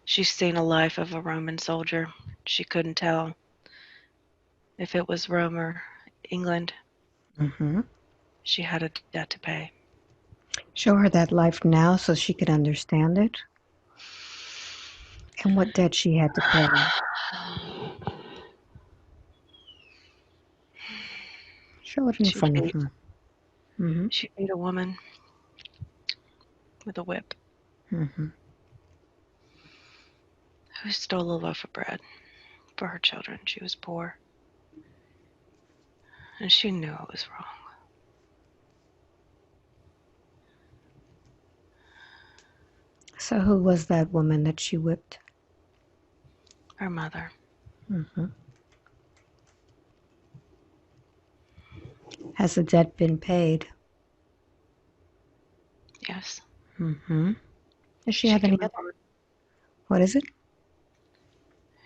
[SPEAKER 1] She's seen a life of a Roman soldier. She couldn't tell if it was Rome or England.
[SPEAKER 2] Mm-hmm.
[SPEAKER 1] She had a debt to pay.
[SPEAKER 2] Show her that life now so she could understand it and what debt she had to pay. Show it in
[SPEAKER 1] She
[SPEAKER 2] front of
[SPEAKER 1] beat,
[SPEAKER 2] her. Mm-hmm.
[SPEAKER 1] she beat a woman with a whip
[SPEAKER 2] Mm-hmm.
[SPEAKER 1] who stole a loaf of bread for her children. She was poor, and she knew it was wrong.
[SPEAKER 2] So who was that woman that she whipped?
[SPEAKER 1] Her mother.
[SPEAKER 2] Mm-hmm. Has the debt been paid?
[SPEAKER 1] Yes.
[SPEAKER 2] Mm-hmm. Does she
[SPEAKER 1] She
[SPEAKER 2] have
[SPEAKER 1] can
[SPEAKER 2] any
[SPEAKER 1] move
[SPEAKER 2] other?
[SPEAKER 1] on.
[SPEAKER 2] What is it?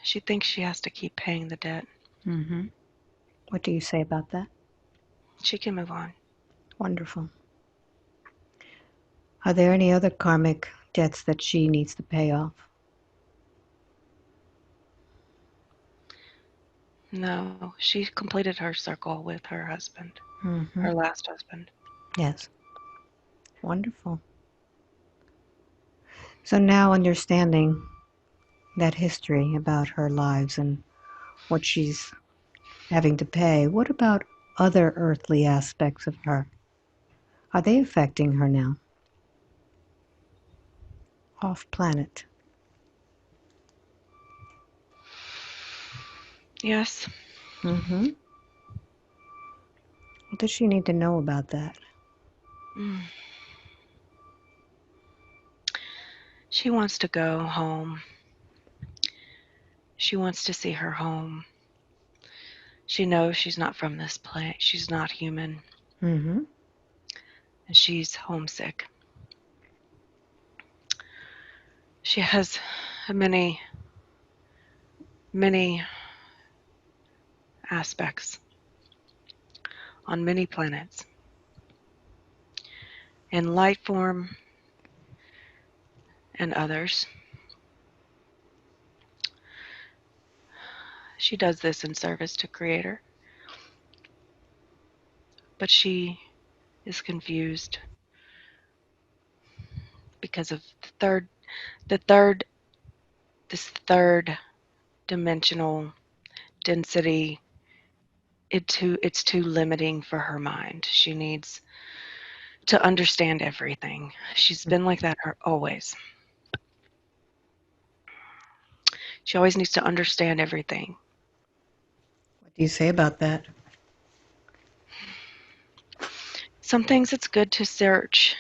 [SPEAKER 1] She thinks she has to keep paying the debt.
[SPEAKER 2] Mm-hmm. What do you say about that?
[SPEAKER 1] She can move on.
[SPEAKER 2] Wonderful. Are there any other karmic debts that she needs to pay off?
[SPEAKER 1] No, she completed her circle with her husband,
[SPEAKER 2] Mm-hmm.
[SPEAKER 1] her last husband.
[SPEAKER 2] Yes. Wonderful. So now understanding that history about her lives and what she's having to pay, what about other earthly aspects of her? Are they affecting her now? Off planet.
[SPEAKER 1] Yes.
[SPEAKER 2] Mm-hmm. What does she need to know about that?
[SPEAKER 1] Mm. She wants to go home. She wants to see her home. She knows she's not from this planet. She's not human.
[SPEAKER 2] Mm-hmm.
[SPEAKER 1] And she's homesick. She has many, many aspects on many planets. In light form and others. She does this in service to Creator. But she is confused because of the third, this third dimensional density. It's too limiting for her mind. She needs to understand everything. She's been like that always. She always needs to understand everything.
[SPEAKER 2] What do you say about that?
[SPEAKER 1] Some things it's good to search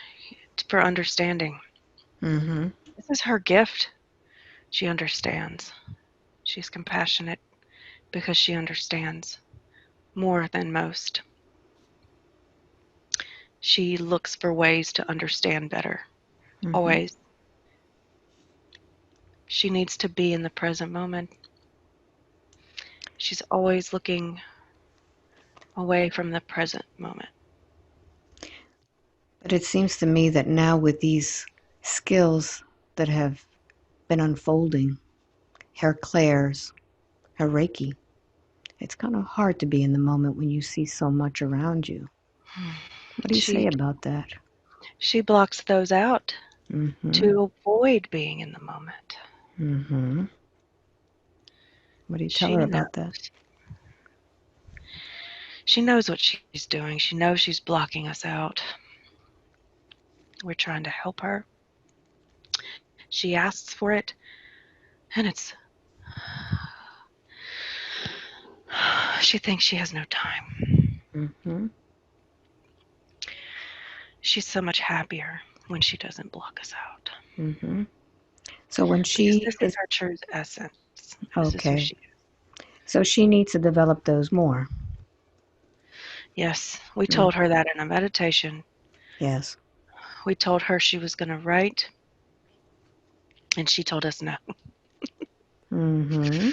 [SPEAKER 1] for understanding.
[SPEAKER 2] Mm-hmm.
[SPEAKER 1] This is her gift. She understands. She's compassionate because she understands more than most. She looks for ways to understand better.
[SPEAKER 2] Mm-hmm.
[SPEAKER 1] Always. She needs to be in the present moment. She's always looking away from the present moment.
[SPEAKER 2] But it seems to me that now with these skills that have been unfolding, her clairs, her Reiki, it's kind of hard to be in the moment when you see so much around you. What do you say
[SPEAKER 1] She
[SPEAKER 2] about that?
[SPEAKER 1] she blocks those out
[SPEAKER 2] Mm-hmm.
[SPEAKER 1] to avoid being in the moment.
[SPEAKER 2] Mm-hmm. What do you tell
[SPEAKER 1] She
[SPEAKER 2] her
[SPEAKER 1] knows.
[SPEAKER 2] about that?
[SPEAKER 1] She knows what she's doing. She knows she's blocking us out. We're trying to help her. She asks for it, and it's. She thinks she has no time.
[SPEAKER 2] Mm-hmm.
[SPEAKER 1] She's so much happier when she doesn't block us out.
[SPEAKER 2] Mm-hmm. So when
[SPEAKER 1] Because
[SPEAKER 2] she
[SPEAKER 1] this is
[SPEAKER 2] is
[SPEAKER 1] her true essence. This is who
[SPEAKER 2] okay,
[SPEAKER 1] she is.
[SPEAKER 2] so she needs to develop those more.
[SPEAKER 1] Yes, we
[SPEAKER 2] Mm,
[SPEAKER 1] told her that in a meditation.
[SPEAKER 2] yes.
[SPEAKER 1] We told her she was going to write, and she told us no.
[SPEAKER 2] Mm-hmm.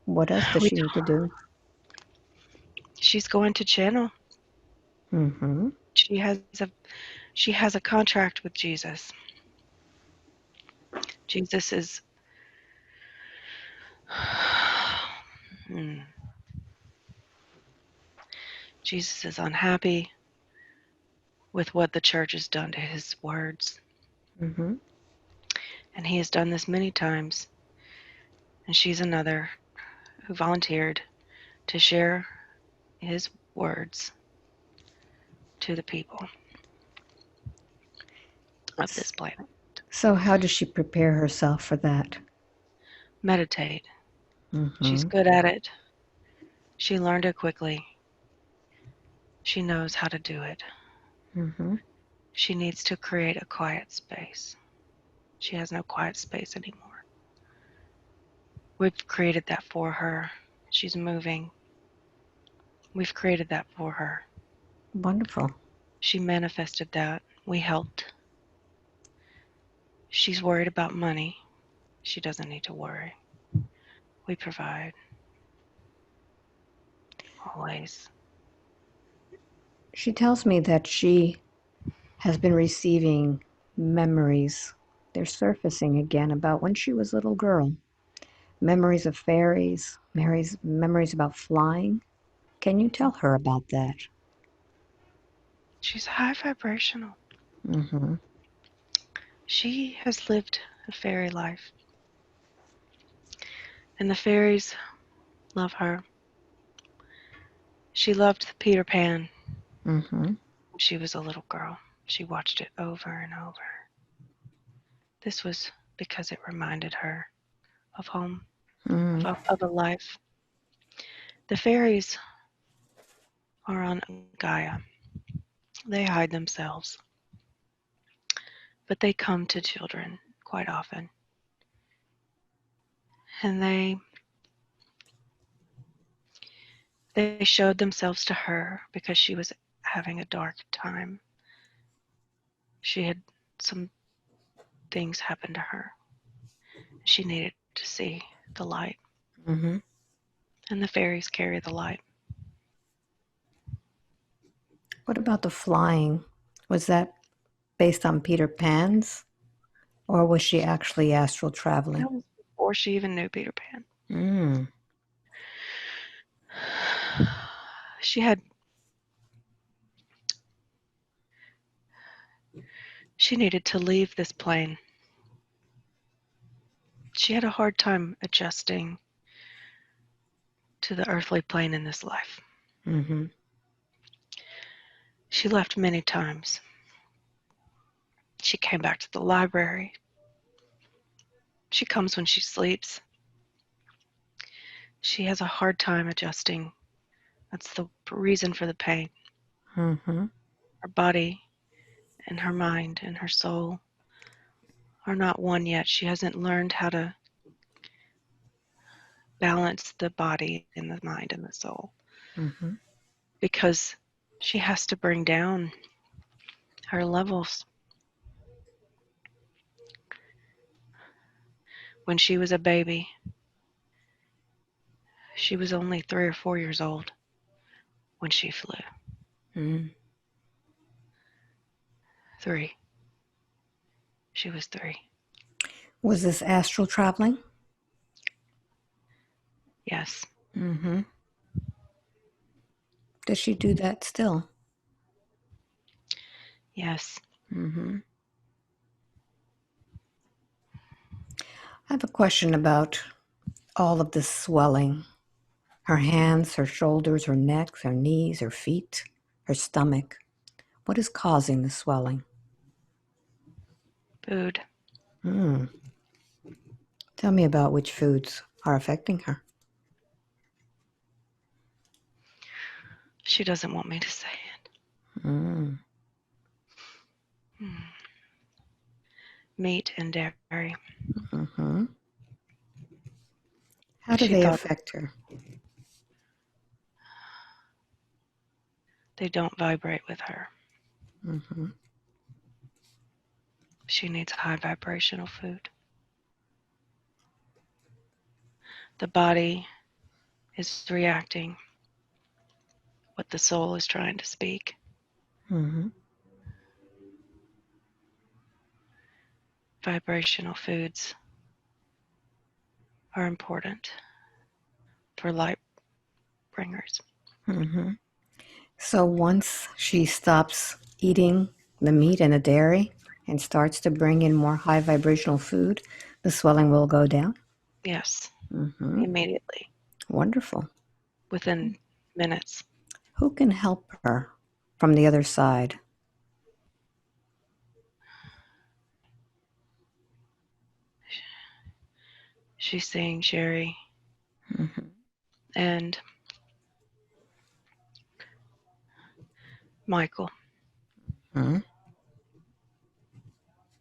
[SPEAKER 2] What else does
[SPEAKER 1] We,
[SPEAKER 2] she need to do?
[SPEAKER 1] she's going to channel.
[SPEAKER 2] Mm-hmm.
[SPEAKER 1] She has a she has a contract with Jesus. Jesus is hmm, Jesus is unhappy with what the church has done to his words,
[SPEAKER 2] Mm-hmm.
[SPEAKER 1] and he has done this many times. And she's another who volunteered to share his words to the people of this planet.
[SPEAKER 2] So how does she prepare herself for that?
[SPEAKER 1] Meditate. She's
[SPEAKER 2] Mm-hmm.
[SPEAKER 1] good at it. She learned it quickly. She knows how to do it.
[SPEAKER 2] Mm-hmm.
[SPEAKER 1] She needs to create a quiet space. She has no quiet space anymore. We've created that for her. She's moving. We've created that for her.
[SPEAKER 2] Wonderful.
[SPEAKER 1] She manifested that. We helped. She's worried about money. She doesn't need to worry. We provide. Always.
[SPEAKER 2] She tells me that she has been receiving memories. They're surfacing again about when she was a little girl. Memories of fairies, memories about flying. Can you tell her about that?
[SPEAKER 1] She's high vibrational.
[SPEAKER 2] Mm-hmm.
[SPEAKER 1] She has lived a fairy life. And the fairies love her. She loved Peter Pan
[SPEAKER 2] Mm-hmm.
[SPEAKER 1] when she was a little girl. She watched it over and over. This was because it reminded her of home,
[SPEAKER 2] Mm-hmm.
[SPEAKER 1] of a life. The fairies are on Gaia. They hide themselves, but they come to children quite often. And they showed themselves to her because she was having a dark time. She had some things happen to her. She needed to see the light.
[SPEAKER 2] Mm-hmm.
[SPEAKER 1] And the fairies carry the light.
[SPEAKER 2] What about the flying? Was that based on Peter Pan's, or was she actually astral traveling?
[SPEAKER 1] That was before she even knew Peter Pan.
[SPEAKER 2] Mm.
[SPEAKER 1] She had she needed to leave this plane. She had a hard time adjusting to the earthly plane in this life.
[SPEAKER 2] Mm-hmm.
[SPEAKER 1] She left many times. She came back to the library. She comes when she sleeps. She has a hard time adjusting. That's the reason for the pain.
[SPEAKER 2] Mm-hmm.
[SPEAKER 1] Her body and her mind and her soul are not one yet. She hasn't learned how to balance the body and the mind and the soul
[SPEAKER 2] Mm-hmm.
[SPEAKER 1] because she has to bring down her levels. When she was a baby, she was only 3 or 4 years old when she flew.
[SPEAKER 2] Mm-hmm.
[SPEAKER 1] 3. She was 3.
[SPEAKER 2] Was this astral traveling?
[SPEAKER 1] Yes.
[SPEAKER 2] Mm-hmm. Does she do that still?
[SPEAKER 1] Yes.
[SPEAKER 2] Mm-hmm. I have a question about all of this swelling. Her hands, her shoulders, her neck, her knees, her feet, her stomach. What is causing the swelling?
[SPEAKER 1] Food.
[SPEAKER 2] Hmm. Tell me about which foods are affecting her.
[SPEAKER 1] She doesn't want me to say it.
[SPEAKER 2] Mm.
[SPEAKER 1] Meat and dairy.
[SPEAKER 2] Mm-hmm. How do
[SPEAKER 1] She
[SPEAKER 2] they
[SPEAKER 1] thought
[SPEAKER 2] affect her?
[SPEAKER 1] they don't vibrate with her.
[SPEAKER 2] Mm-hmm.
[SPEAKER 1] She needs high vibrational food. The body is reacting what the soul is trying to speak.
[SPEAKER 2] Mm-hmm.
[SPEAKER 1] Vibrational foods are important for light bringers.
[SPEAKER 2] Mm-hmm. So once she stops eating the meat and the dairy and starts to bring in more high vibrational food, the swelling will go down?
[SPEAKER 1] Yes,
[SPEAKER 2] Mm-hmm.
[SPEAKER 1] immediately,
[SPEAKER 2] Wonderful.
[SPEAKER 1] within minutes.
[SPEAKER 2] Who can help her from the other side?
[SPEAKER 1] She's seeing Sherry
[SPEAKER 2] Mm-hmm.
[SPEAKER 1] and Michael.
[SPEAKER 2] Mm-hmm.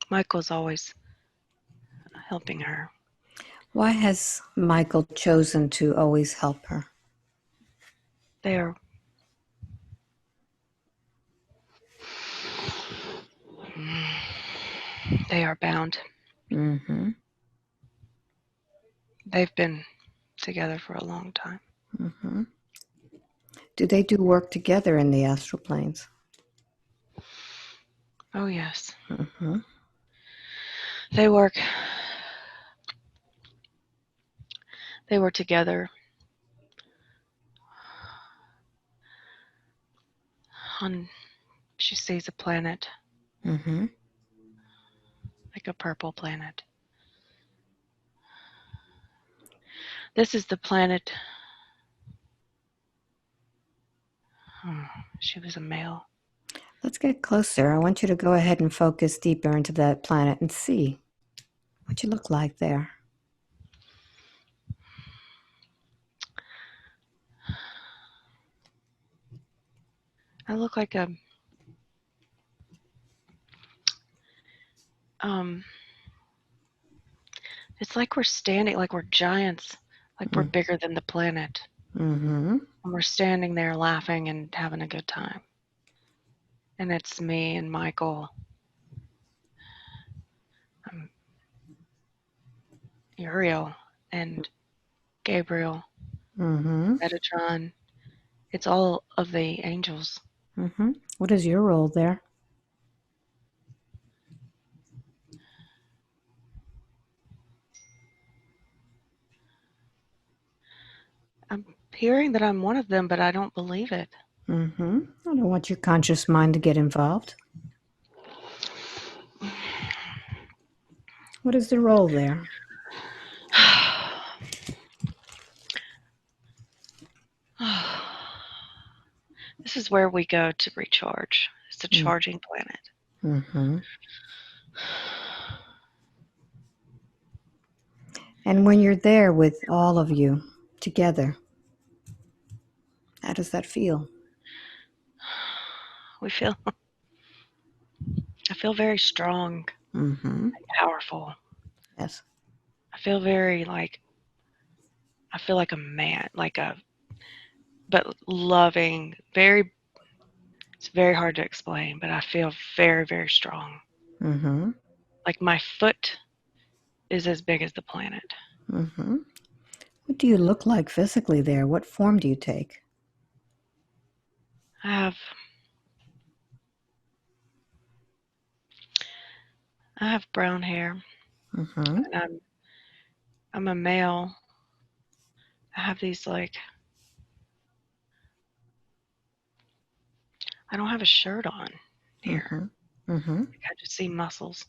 [SPEAKER 1] Michael's always helping her.
[SPEAKER 2] Why has Michael chosen to always help her?
[SPEAKER 1] They are they are bound.
[SPEAKER 2] Mm-hmm.
[SPEAKER 1] They've been together for a long time.
[SPEAKER 2] Mm-hmm. Do they do work together in the astral planes?
[SPEAKER 1] Oh yes.
[SPEAKER 2] Mm-hmm.
[SPEAKER 1] They work they were together on she sees a planet,
[SPEAKER 2] Mm-hmm.
[SPEAKER 1] like a purple planet. This is the planet. Oh, she was a male.
[SPEAKER 2] Let's get closer. I want you to go ahead and focus deeper into that planet and see what you look like there.
[SPEAKER 1] I look like a um it's like we're standing like we're giants, like we're bigger than the planet.
[SPEAKER 2] Mm-hmm.
[SPEAKER 1] And we're standing there laughing and having a good time. And it's me and Michael, Uriel, and Gabriel,
[SPEAKER 2] Mm-hmm.
[SPEAKER 1] Metatron. It's all of the angels.
[SPEAKER 2] Mm-hmm. What is your role there?
[SPEAKER 1] I'm hearing that I'm one of them, but I don't believe it.
[SPEAKER 2] Mm-hmm. I don't want your conscious mind to get involved. What is the role there?
[SPEAKER 1] This is where we go to recharge. It's a charging planet.
[SPEAKER 2] Mm-hmm. And when you're there with all of you together, how does that feel?
[SPEAKER 1] We feel I feel very strong,
[SPEAKER 2] Mm-hmm.
[SPEAKER 1] powerful.
[SPEAKER 2] Yes.
[SPEAKER 1] I feel very like I feel like a man, like a but loving, very it's very hard to explain, but I feel very, very strong.
[SPEAKER 2] Mm-hmm.
[SPEAKER 1] Like my foot is as big as the planet.
[SPEAKER 2] Mm-hmm. What do you look like physically there? What form do you take?
[SPEAKER 1] I have I have brown hair,
[SPEAKER 2] Mm-hmm.
[SPEAKER 1] and I'm a male. I have these like I don't have a shirt on here.
[SPEAKER 2] Mm-hmm. Mm-hmm.
[SPEAKER 1] I just see muscles,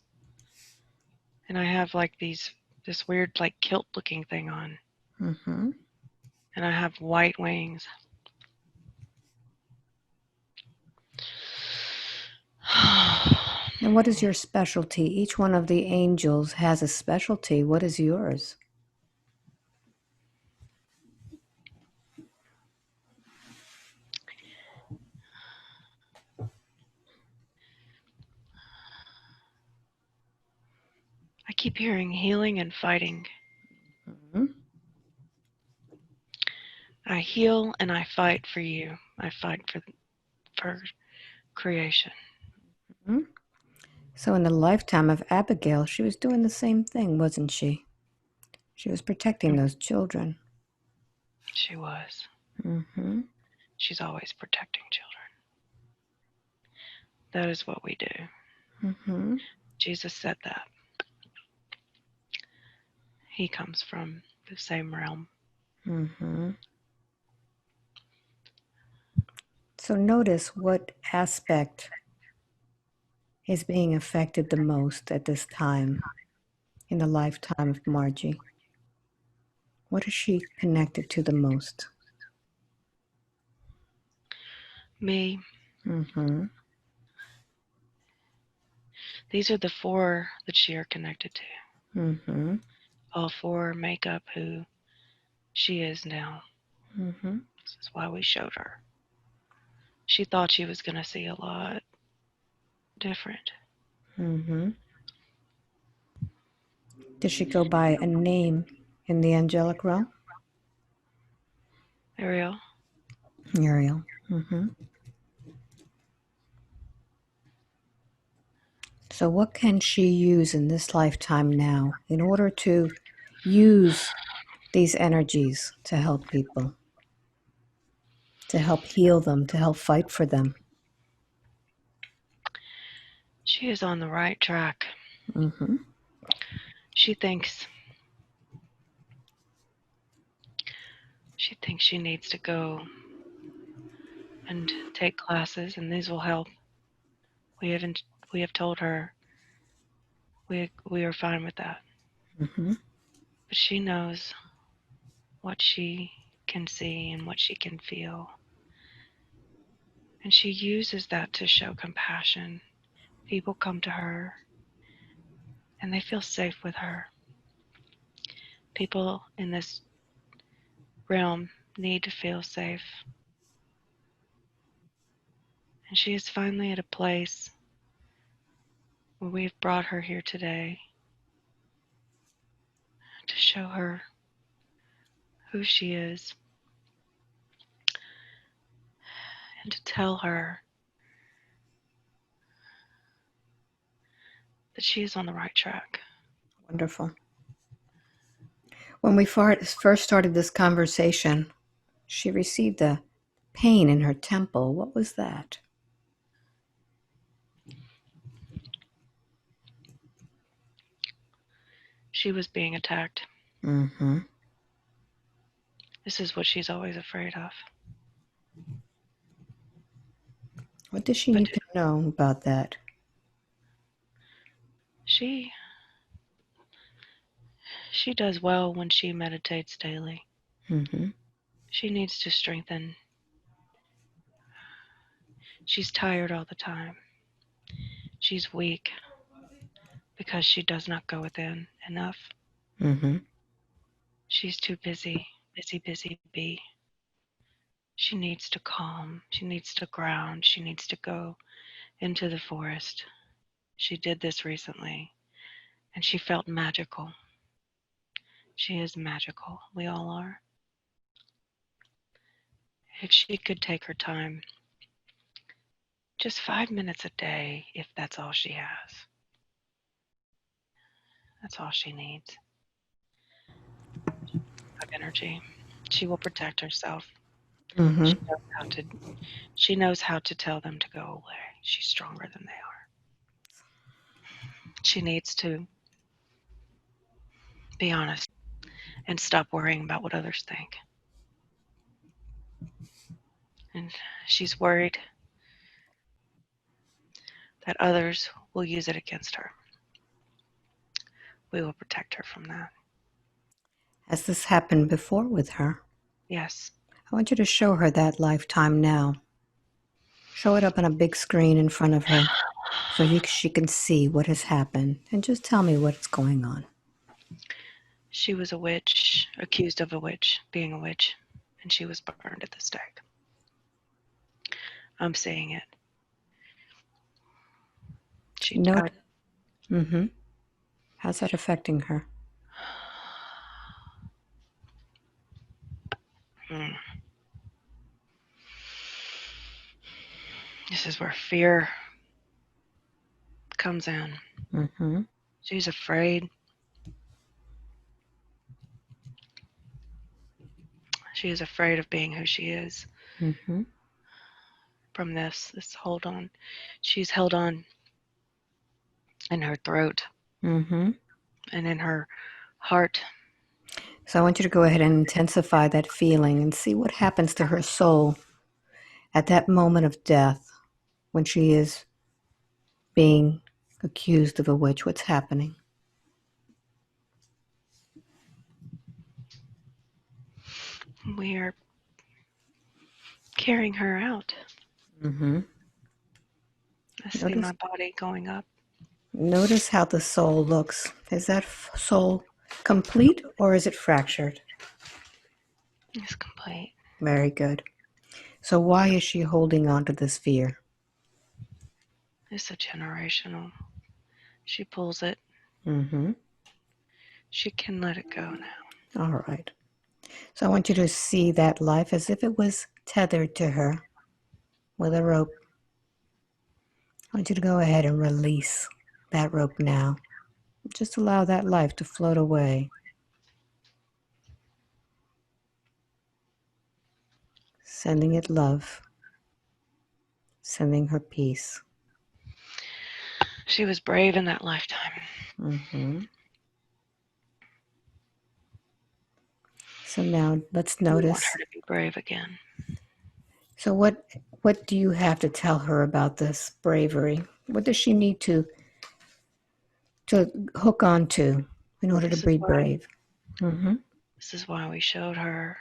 [SPEAKER 1] and I have like this weird like kilt looking thing on,
[SPEAKER 2] Mm-hmm.
[SPEAKER 1] and I have white wings.
[SPEAKER 2] And what is your specialty? Each one of the angels has a specialty. What is yours?
[SPEAKER 1] I keep hearing healing and fighting.
[SPEAKER 2] Mm-hmm.
[SPEAKER 1] I heal and I fight for you. I fight for creation.
[SPEAKER 2] Mm-hmm. So, in the lifetime of Abigail, she was doing the same thing, wasn't she? She was protecting those children.
[SPEAKER 1] She was.
[SPEAKER 2] Mm-hmm.
[SPEAKER 1] She's always protecting children. That is what we do.
[SPEAKER 2] Mm-hmm.
[SPEAKER 1] Jesus said that. He comes from the same realm.
[SPEAKER 2] Mm-hmm. So, notice what aspect is being affected the most at this time in the lifetime of Margie. What is she connected to the most?
[SPEAKER 1] Me,
[SPEAKER 2] Mm-hmm.
[SPEAKER 1] these are the four that she are connected to.
[SPEAKER 2] Mm-hmm.
[SPEAKER 1] All four make up who she is now.
[SPEAKER 2] Mm-hmm.
[SPEAKER 1] This is why we showed her. She thought she was going to see a lot different.
[SPEAKER 2] Mm-hmm. Does she go by a name in the angelic realm?
[SPEAKER 1] Ariel,
[SPEAKER 2] Uriel. Mm-hmm. So, what can she use in this lifetime now in order to use these energies to help people, to help heal them, to help fight for them?
[SPEAKER 1] she is on the right track.
[SPEAKER 2] Mm-hmm.
[SPEAKER 1] She thinks she needs to go and take classes, and these will help. We haven't. We have told her we are fine with that,
[SPEAKER 2] Mm-hmm.
[SPEAKER 1] but she knows what she can see and what she can feel, and she uses that to show compassion. People come to her, and they feel safe with her. People in this realm need to feel safe, and she is finally at a place where we've brought her here today to show her who she is and to tell her that she is on the right track.
[SPEAKER 2] Wonderful. When we first started this conversation, she received a pain in her temple. What was that?
[SPEAKER 1] She was being attacked.
[SPEAKER 2] Mm-hmm.
[SPEAKER 1] This is what she's always afraid of.
[SPEAKER 2] What does she
[SPEAKER 1] But
[SPEAKER 2] need to know about that?
[SPEAKER 1] she she does well when she meditates daily.
[SPEAKER 2] Mm-hmm.
[SPEAKER 1] She needs to strengthen. She's tired all the time. She's weak because she does not go within enough.
[SPEAKER 2] Mm-hmm.
[SPEAKER 1] She's too busy, busy, busy bee. She needs to calm. She needs to ground. She needs to go into the forest. She did this recently and she felt magical. She is magical. We all are. If she could take her time, just 5 minutes a day, if that's all she has, that's all she needs of energy. She will protect herself.
[SPEAKER 2] Mm-hmm.
[SPEAKER 1] She knows how to she knows how to tell them to go away. She's stronger than they are. She needs to be honest and stop worrying about what others think. And she's worried that others will use it against her. We will protect her from that.
[SPEAKER 2] Has this happened before with her?
[SPEAKER 1] Yes.
[SPEAKER 2] I want you to show her that lifetime now. Show it up on a big screen in front of her so she can see what has happened. And just tell me what's going on.
[SPEAKER 1] She was a witch, accused of being a witch, and she was burned at the stake. I'm seeing it. She died.
[SPEAKER 2] Mm-hmm. How's that affecting her?
[SPEAKER 1] This is where fear comes in.
[SPEAKER 2] Mm-hmm.
[SPEAKER 1] She's afraid. She is afraid of being who she is.
[SPEAKER 2] Mm-hmm.
[SPEAKER 1] From this hold on. She's held on in her throat
[SPEAKER 2] Mm-hmm.
[SPEAKER 1] and in her heart.
[SPEAKER 2] So I want you to go ahead and intensify that feeling and see what happens to her soul at that moment of death when she is being accused of a witch. What's happening?
[SPEAKER 1] We are carrying her out.
[SPEAKER 2] Mm-hmm.
[SPEAKER 1] I see my body going up.
[SPEAKER 2] Notice how the soul looks. Is that soul complete or is it fractured?
[SPEAKER 1] It's complete.
[SPEAKER 2] Very good. So why is she holding on to this fear?
[SPEAKER 1] It's a generational. She pulls it.
[SPEAKER 2] Mm-hmm.
[SPEAKER 1] She can let it go now.
[SPEAKER 2] All right. So I want you to see that life as if it was tethered to her with a rope. I want you to go ahead and release that rope now. Just allow that life to float away. Sending it love. Sending her peace.
[SPEAKER 1] She was brave in that lifetime.
[SPEAKER 2] Mm-hmm. So now let's
[SPEAKER 1] We want
[SPEAKER 2] notice.
[SPEAKER 1] her to be brave again.
[SPEAKER 2] So what do you have to tell her about this bravery? What does she need to hook on to in order to be brave? Mm-hmm.
[SPEAKER 1] This is why we showed her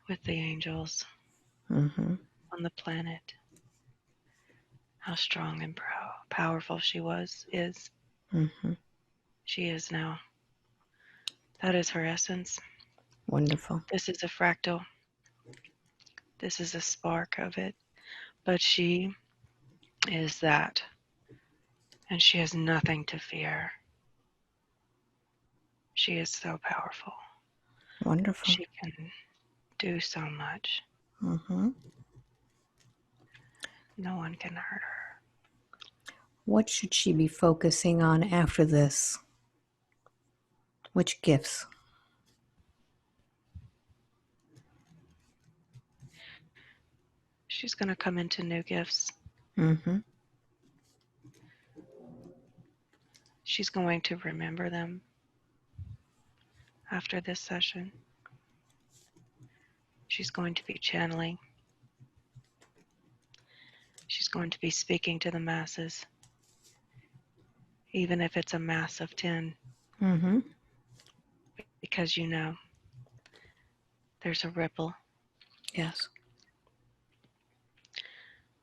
[SPEAKER 1] with the angels
[SPEAKER 2] Mm-hmm.
[SPEAKER 1] on the planet how strong and powerful she is.
[SPEAKER 2] Mm-hmm.
[SPEAKER 1] She is now. That is her essence.
[SPEAKER 2] Wonderful.
[SPEAKER 1] This is a fractal. This is a spark of it. But she is that. And she has nothing to fear. She is so powerful.
[SPEAKER 2] Wonderful.
[SPEAKER 1] She can do so much.
[SPEAKER 2] Mm-hmm.
[SPEAKER 1] No one can hurt her.
[SPEAKER 2] What should she be focusing on after this? Which gifts?
[SPEAKER 1] She's going to come into new gifts.
[SPEAKER 2] Mm-hmm.
[SPEAKER 1] She's going to remember them after this session. She's going to be channeling. She's going to be speaking to the masses, even if it's a mass of 10.
[SPEAKER 2] Mm-hmm.
[SPEAKER 1] Because there's a ripple.
[SPEAKER 2] Yes.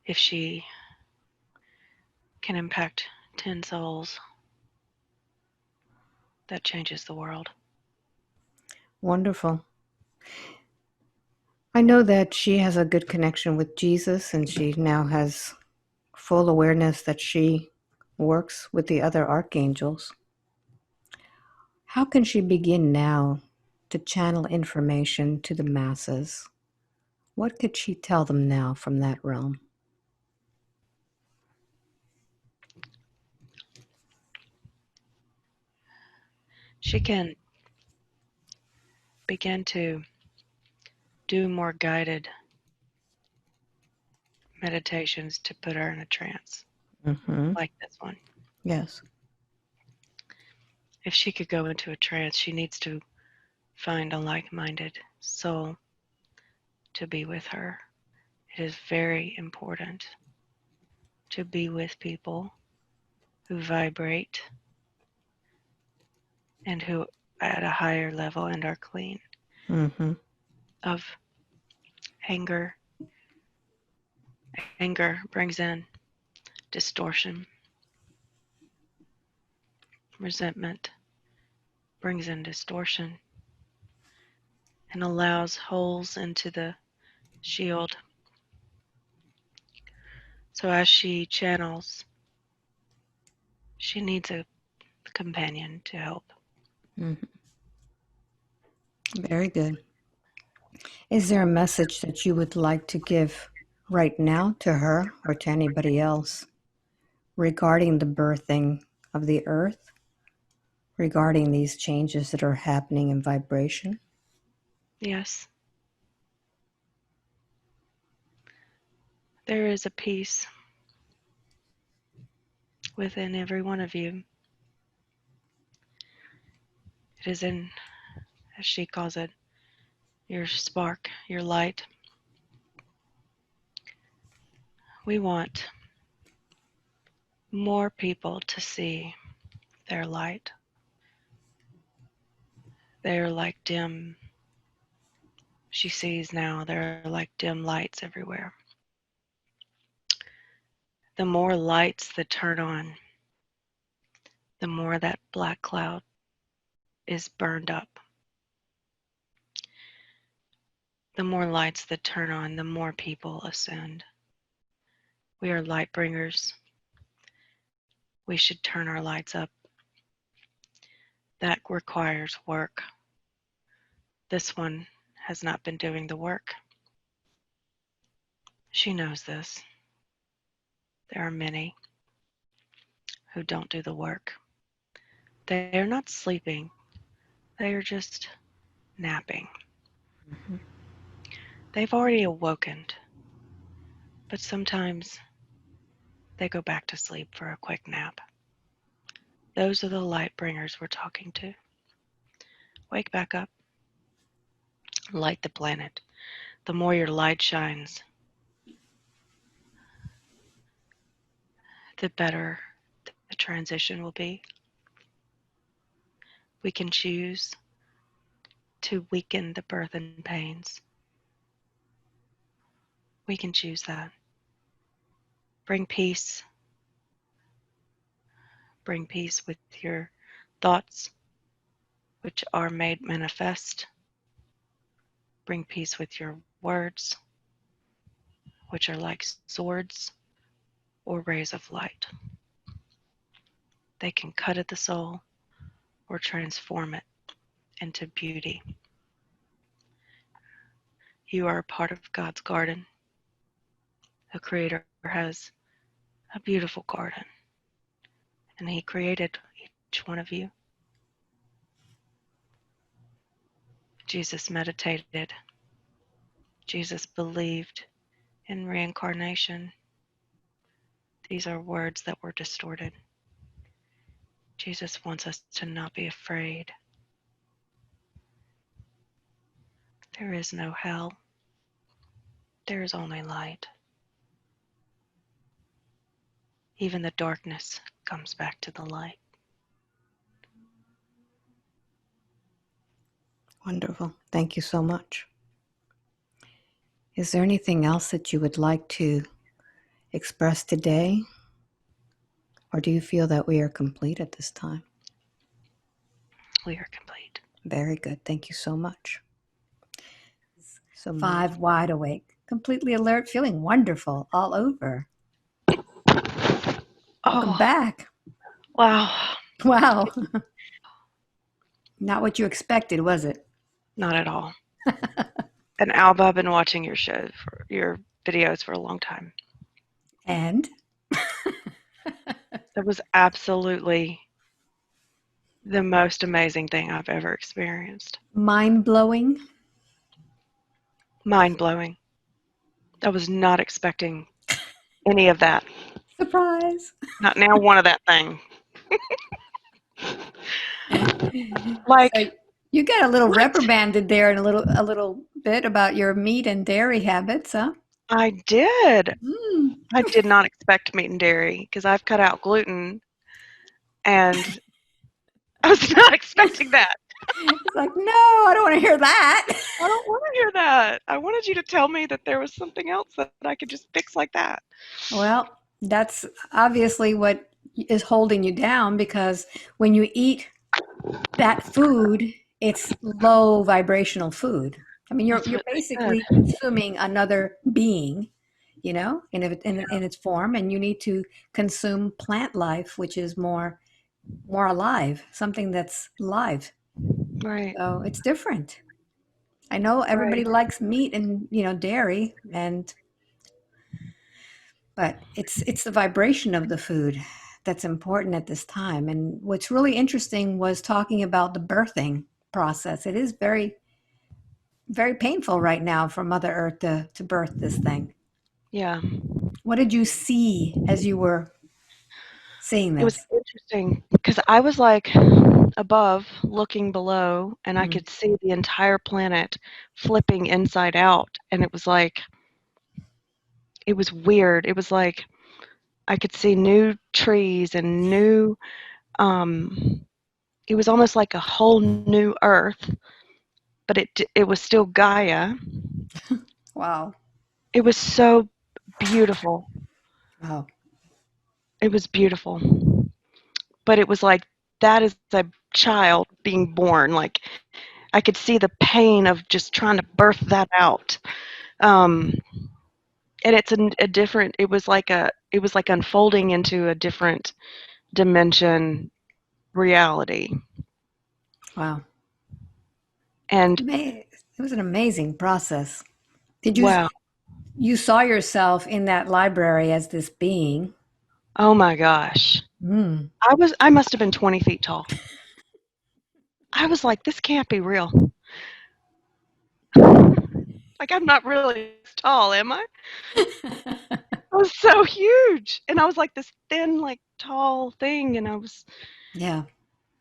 [SPEAKER 1] If she can impact 10 souls, that changes the world.
[SPEAKER 2] Wonderful. I know that she has a good connection with Jesus, and she now has full awareness that she works with the other archangels. How can she begin now to channel information to the masses? What could she tell them now from that realm?
[SPEAKER 1] She can begin to do more guided meditations to put her in a trance,
[SPEAKER 2] Mm-hmm.
[SPEAKER 1] like this one.
[SPEAKER 2] Yes.
[SPEAKER 1] If she could go into a trance, she needs to find a like-minded soul to be with her. It is very important to be with people who vibrate and who at a higher level and are clean
[SPEAKER 2] Mm-hmm.
[SPEAKER 1] of anger. Anger brings in distortion. Resentment brings in distortion and allows holes into the shield. So as she channels, she needs a companion to help.
[SPEAKER 2] Mm-hmm. Very good. Is there a message that you would like to give right now to her or to anybody else regarding the birthing of the earth, regarding these changes that are happening in vibration?
[SPEAKER 1] Yes, there is a peace within every one of you. It is in, as she calls it, your spark, your light. We want more people to see their light. They are like dim, she sees now, they're like dim lights everywhere. The more lights that turn on, the more that black cloud is burned up. The more lights that turn on, the more people ascend. We are light bringers. We should turn our lights up. That requires work. This one has not been doing the work. She knows this. There are many who don't do the work. They are not sleeping. They are just napping.
[SPEAKER 2] Mm-hmm.
[SPEAKER 1] They've already awoken, but sometimes they go back to sleep for a quick nap. Those are the light bringers we're talking to. Wake back up. Light the planet. The more your light shines, the better the transition will be. We can choose to weaken the birth and pains. We can choose that. Bring peace. Bring peace with your thoughts, which are made manifest. Bring peace with your words, which are like swords or rays of light. They can cut at the soul or transform it into beauty. You are a part of God's garden. The Creator has a beautiful garden, and He created each one of you. Jesus meditated. Jesus believed in reincarnation. These are words that were distorted. Jesus wants us to not be afraid. There is no hell. There is only light. Even the darkness comes back to the light.
[SPEAKER 2] Wonderful. Thank you so much. Is there anything else that you would like to express today? Or do you feel that we are complete at this time?
[SPEAKER 1] We are complete.
[SPEAKER 2] Very good. Thank you so much. So 5 wide awake, completely alert, feeling wonderful all over. Welcome back.
[SPEAKER 1] Wow.
[SPEAKER 2] Wow. Not what you expected, was it?
[SPEAKER 1] Not at all. And Alba, I've been watching your show, your videos for a long time.
[SPEAKER 2] And?
[SPEAKER 1] That was absolutely the most amazing thing I've ever experienced.
[SPEAKER 2] Mind-blowing?
[SPEAKER 1] Mind blowing. I was not expecting any of that.
[SPEAKER 2] Surprise.
[SPEAKER 1] Not now one of that thing.
[SPEAKER 2] So
[SPEAKER 1] Like,
[SPEAKER 2] you got a little
[SPEAKER 1] what?
[SPEAKER 2] reprimanded there and a little bit about your meat and dairy habits, huh?
[SPEAKER 1] I did.
[SPEAKER 2] Mm.
[SPEAKER 1] I did not expect meat and dairy because I've cut out gluten, and I was not expecting that.
[SPEAKER 2] It's like, no, I don't want to hear that.
[SPEAKER 1] I don't want to hear that. I wanted you to tell me that there was something else that I could just fix like that.
[SPEAKER 2] Well, that's obviously what is holding you down because when you eat that food, it's low vibrational food. I mean, you're
[SPEAKER 1] That's
[SPEAKER 2] you're
[SPEAKER 1] what they said.
[SPEAKER 2] basically consuming another being, in its form, and you need to consume plant life, which is more alive, something that's live.
[SPEAKER 1] Right,
[SPEAKER 2] So it's different. I know
[SPEAKER 1] right.
[SPEAKER 2] everybody likes meat and dairy, and but it's the vibration of the food that's important at this time. And what's really interesting was talking about the birthing process. It is very very painful right now for Mother Earth to birth this thing.
[SPEAKER 1] Yeah.
[SPEAKER 2] What did you see as you were seeing
[SPEAKER 1] It was
[SPEAKER 2] this?
[SPEAKER 1] interesting because I was like above looking below, and I
[SPEAKER 2] Mm.
[SPEAKER 1] could see the entire planet flipping inside out. And it was like, it was weird. It was like I could see new trees and new, um, it was almost like a whole new earth, but it was still Gaia.
[SPEAKER 2] Wow.
[SPEAKER 1] It was so beautiful.
[SPEAKER 2] Wow.
[SPEAKER 1] It was beautiful. But it was like that is a child being born. Like I could see the pain of just trying to birth that out. Um, and it's a different. It was like unfolding into a different dimension reality.
[SPEAKER 2] Wow.
[SPEAKER 1] And
[SPEAKER 2] It was an amazing process. Did
[SPEAKER 1] wow,
[SPEAKER 2] you saw yourself in that library as this being?
[SPEAKER 1] oh my gosh,
[SPEAKER 2] Mm.
[SPEAKER 1] I must have been 20 feet tall. I was like, this can't be real. Like I'm not really tall, am I? I was so huge, and I was like this thin, like tall thing, and
[SPEAKER 2] Yeah.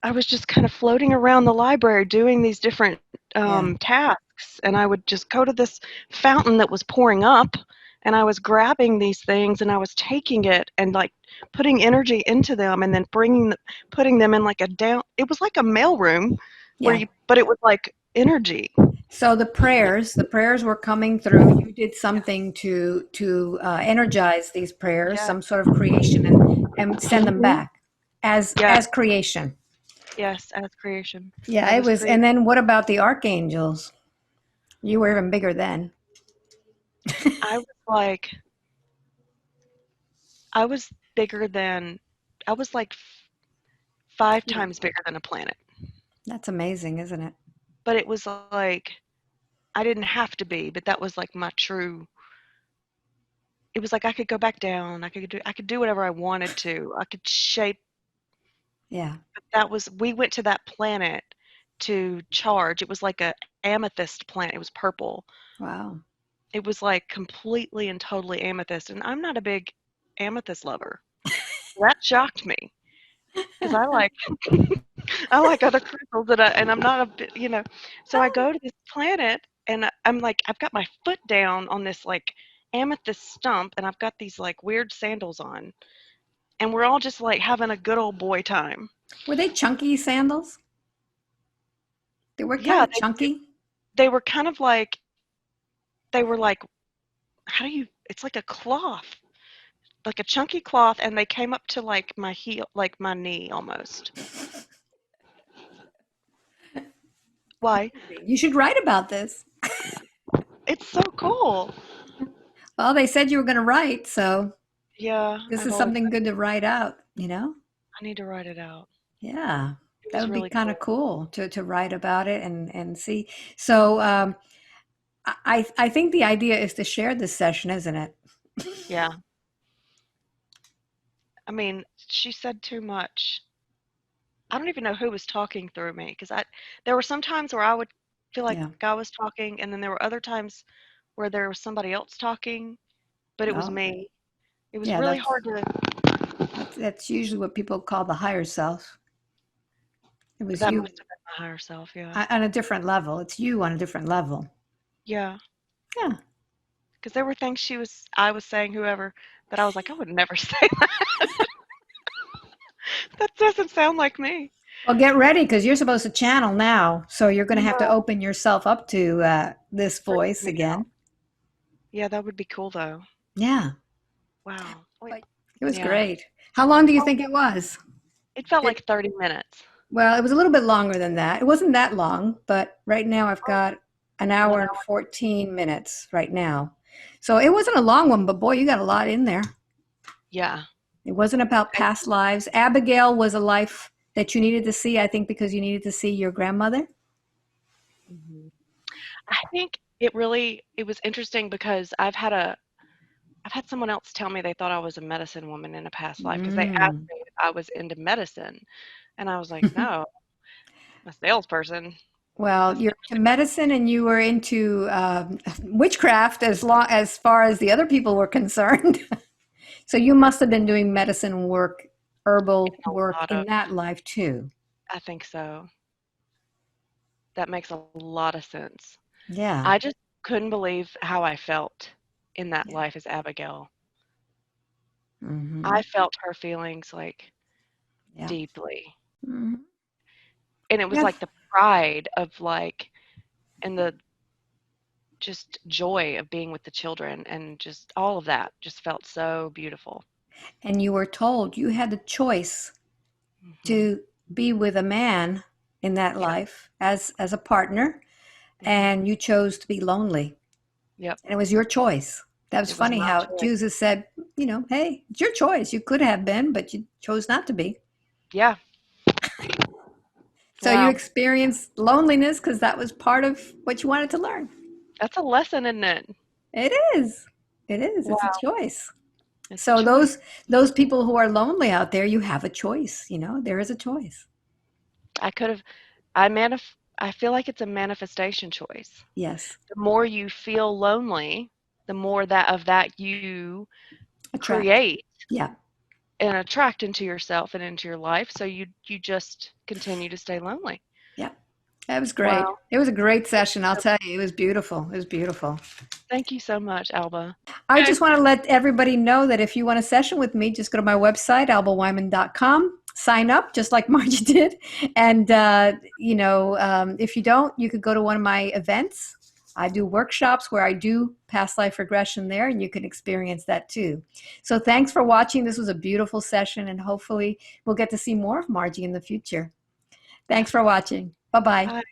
[SPEAKER 1] I was just kind of floating around the library doing these different
[SPEAKER 2] Yeah.
[SPEAKER 1] tasks, and I would just go to this fountain that was pouring up, and I was grabbing these things, and I was taking it and like putting energy into them, and then putting them in like a down. It was like a mailroom
[SPEAKER 2] Yeah.
[SPEAKER 1] but it was like energy.
[SPEAKER 2] So the prayers were coming through. You did something to energize these prayers,
[SPEAKER 1] Yeah.
[SPEAKER 2] some sort of creation, and send them
[SPEAKER 1] Hmm.
[SPEAKER 2] back as
[SPEAKER 1] Yeah.
[SPEAKER 2] as creation.
[SPEAKER 1] Yes. As creation,
[SPEAKER 2] Yeah,
[SPEAKER 1] I
[SPEAKER 2] it
[SPEAKER 1] was
[SPEAKER 2] was. And
[SPEAKER 1] creating.
[SPEAKER 2] then what about the archangels? You were even bigger then.
[SPEAKER 1] I was like, I was bigger than. I was like 5 times bigger than a planet.
[SPEAKER 2] That's amazing, isn't it?
[SPEAKER 1] But it was like I didn't have to be, but that was like my true. It was like I could go back down. I could do whatever I wanted to. I could shape.
[SPEAKER 2] Yeah.
[SPEAKER 1] That was we went to that planet to charge. It was like a amethyst planet. It was purple.
[SPEAKER 2] Wow.
[SPEAKER 1] It was like completely and totally amethyst, and I'm not a big amethyst lover. That shocked me because I like other crystals and I'm not a bit, So I go to this planet and I'm like I've got my foot down on this like amethyst stump and I've got these like weird sandals on and we're all just like having a good old boy time.
[SPEAKER 2] Were they chunky sandals? They were kind
[SPEAKER 1] Yeah,
[SPEAKER 2] of chunky.
[SPEAKER 1] they were kind of like they were like how do you it's like a cloth, like a chunky cloth and they came up to like my heel, like my knee almost. Why?
[SPEAKER 2] You should write about this.
[SPEAKER 1] It's so cool.
[SPEAKER 2] Well, they said you were going to write, so
[SPEAKER 1] Yeah,
[SPEAKER 2] this
[SPEAKER 1] I've
[SPEAKER 2] is
[SPEAKER 1] always
[SPEAKER 2] something good to write out.
[SPEAKER 1] I need to write it out.
[SPEAKER 2] Yeah,
[SPEAKER 1] It
[SPEAKER 2] that
[SPEAKER 1] was
[SPEAKER 2] would be
[SPEAKER 1] really
[SPEAKER 2] kind of
[SPEAKER 1] cool.
[SPEAKER 2] cool to write about it and see. So I think the idea is to share this session, isn't it?
[SPEAKER 1] Yeah. I mean, she said too much. I don't even know who was talking through me because I there were some times where I would feel like
[SPEAKER 2] Yeah.
[SPEAKER 1] I was talking, and then there were other times where there was somebody else talking, but it was
[SPEAKER 2] Oh,
[SPEAKER 1] me. It was
[SPEAKER 2] Yeah,
[SPEAKER 1] really hard to.
[SPEAKER 2] that's usually what people call the higher self. It was
[SPEAKER 1] That
[SPEAKER 2] you
[SPEAKER 1] must have been my higher self. Yeah.
[SPEAKER 2] on a different level. It's you on a different level.
[SPEAKER 1] Yeah.
[SPEAKER 2] Yeah.
[SPEAKER 1] Because there were things I was saying, whoever, that I was like, I would never say that. That doesn't sound like me.
[SPEAKER 2] Well, get ready because you're supposed to channel now. So you're going to have to
[SPEAKER 1] Yeah.
[SPEAKER 2] open yourself up to this
[SPEAKER 1] Freaks
[SPEAKER 2] voice
[SPEAKER 1] me
[SPEAKER 2] again.
[SPEAKER 1] out. Yeah, that would be cool though.
[SPEAKER 2] Yeah.
[SPEAKER 1] Wow. Wait.
[SPEAKER 2] But it was
[SPEAKER 1] Yeah.
[SPEAKER 2] great. How long do you think it was?
[SPEAKER 1] It felt
[SPEAKER 2] It,
[SPEAKER 1] like 30 minutes.
[SPEAKER 2] well, it was a little bit longer than that. It wasn't that long, but right now I've
[SPEAKER 1] Oh,
[SPEAKER 2] got an
[SPEAKER 1] one
[SPEAKER 2] hour and
[SPEAKER 1] hour.
[SPEAKER 2] 14 minutes right now. So it wasn't a long one, but boy, you got a lot in there.
[SPEAKER 1] Yeah.
[SPEAKER 2] It wasn't about
[SPEAKER 1] Thank
[SPEAKER 2] past lives. Abigail was a life that you needed to see, I think, because you needed to see your grandmother.
[SPEAKER 1] you. I think it was interesting because I've had someone else tell me they thought I was a medicine woman in a past life because they asked
[SPEAKER 2] Mm.
[SPEAKER 1] me if I was into medicine, and I was like, no, I'm a salesperson.
[SPEAKER 2] Well,
[SPEAKER 1] That's
[SPEAKER 2] you're
[SPEAKER 1] different.
[SPEAKER 2] into medicine and you were into witchcraft as far as the other people were concerned. So you must have been doing medicine work, herbal
[SPEAKER 1] A
[SPEAKER 2] work
[SPEAKER 1] lot
[SPEAKER 2] in
[SPEAKER 1] of,
[SPEAKER 2] that life too.
[SPEAKER 1] I think so. That makes a lot of sense.
[SPEAKER 2] Yeah.
[SPEAKER 1] I just couldn't believe how I felt in that
[SPEAKER 2] Yeah.
[SPEAKER 1] life as Abigail.
[SPEAKER 2] Hmm.
[SPEAKER 1] I felt her feelings like
[SPEAKER 2] Yeah.
[SPEAKER 1] deeply.
[SPEAKER 2] Hmm.
[SPEAKER 1] And it was
[SPEAKER 2] Yes.
[SPEAKER 1] like the pride of like, and the just joy of being with the children and just all of that just felt so beautiful.
[SPEAKER 2] And you were told you had the choice
[SPEAKER 1] Mhm.
[SPEAKER 2] to be with a man in that
[SPEAKER 1] Yep.
[SPEAKER 2] life as a partner,
[SPEAKER 1] Mhm.
[SPEAKER 2] and you chose to be lonely.
[SPEAKER 1] Yep.
[SPEAKER 2] And it was your choice. That was
[SPEAKER 1] It was
[SPEAKER 2] funny
[SPEAKER 1] my
[SPEAKER 2] how
[SPEAKER 1] choice.
[SPEAKER 2] Jesus said, hey, it's your choice. You could have been, but you chose not to be.
[SPEAKER 1] Yeah.
[SPEAKER 2] So you
[SPEAKER 1] Wow.
[SPEAKER 2] experienced loneliness because that was part of what you wanted to learn.
[SPEAKER 1] That's a lesson, isn't it?
[SPEAKER 2] It is. It is. It's a
[SPEAKER 1] Wow.
[SPEAKER 2] choice.
[SPEAKER 1] It's a
[SPEAKER 2] So
[SPEAKER 1] choice.
[SPEAKER 2] those people who are lonely out there, you have a choice. There is a choice.
[SPEAKER 1] I could have I feel like it's a manifestation choice.
[SPEAKER 2] Yes.
[SPEAKER 1] The more you feel lonely, the more that you
[SPEAKER 2] Attract.
[SPEAKER 1] create
[SPEAKER 2] Yeah.
[SPEAKER 1] and attract into yourself and into your life, so you just continue to stay lonely.
[SPEAKER 2] Yeah. That was great.
[SPEAKER 1] Wow.
[SPEAKER 2] It was a great
[SPEAKER 1] Thank
[SPEAKER 2] session.
[SPEAKER 1] you
[SPEAKER 2] I'll
[SPEAKER 1] so
[SPEAKER 2] tell you, it was beautiful. It was beautiful.
[SPEAKER 1] thank you so much, Alba.
[SPEAKER 2] I just want to let everybody know that if you want a session with me, just go to my website, albaweinman.com, sign up just like Margie did. And, if you don't, you could go to one of my events. I do workshops where I do past life regression there, and you can experience that too. So thanks for watching. This was a beautiful session, and hopefully we'll get to see more of Margie in the future. Thanks for watching. Bye bye.
[SPEAKER 1] Bye.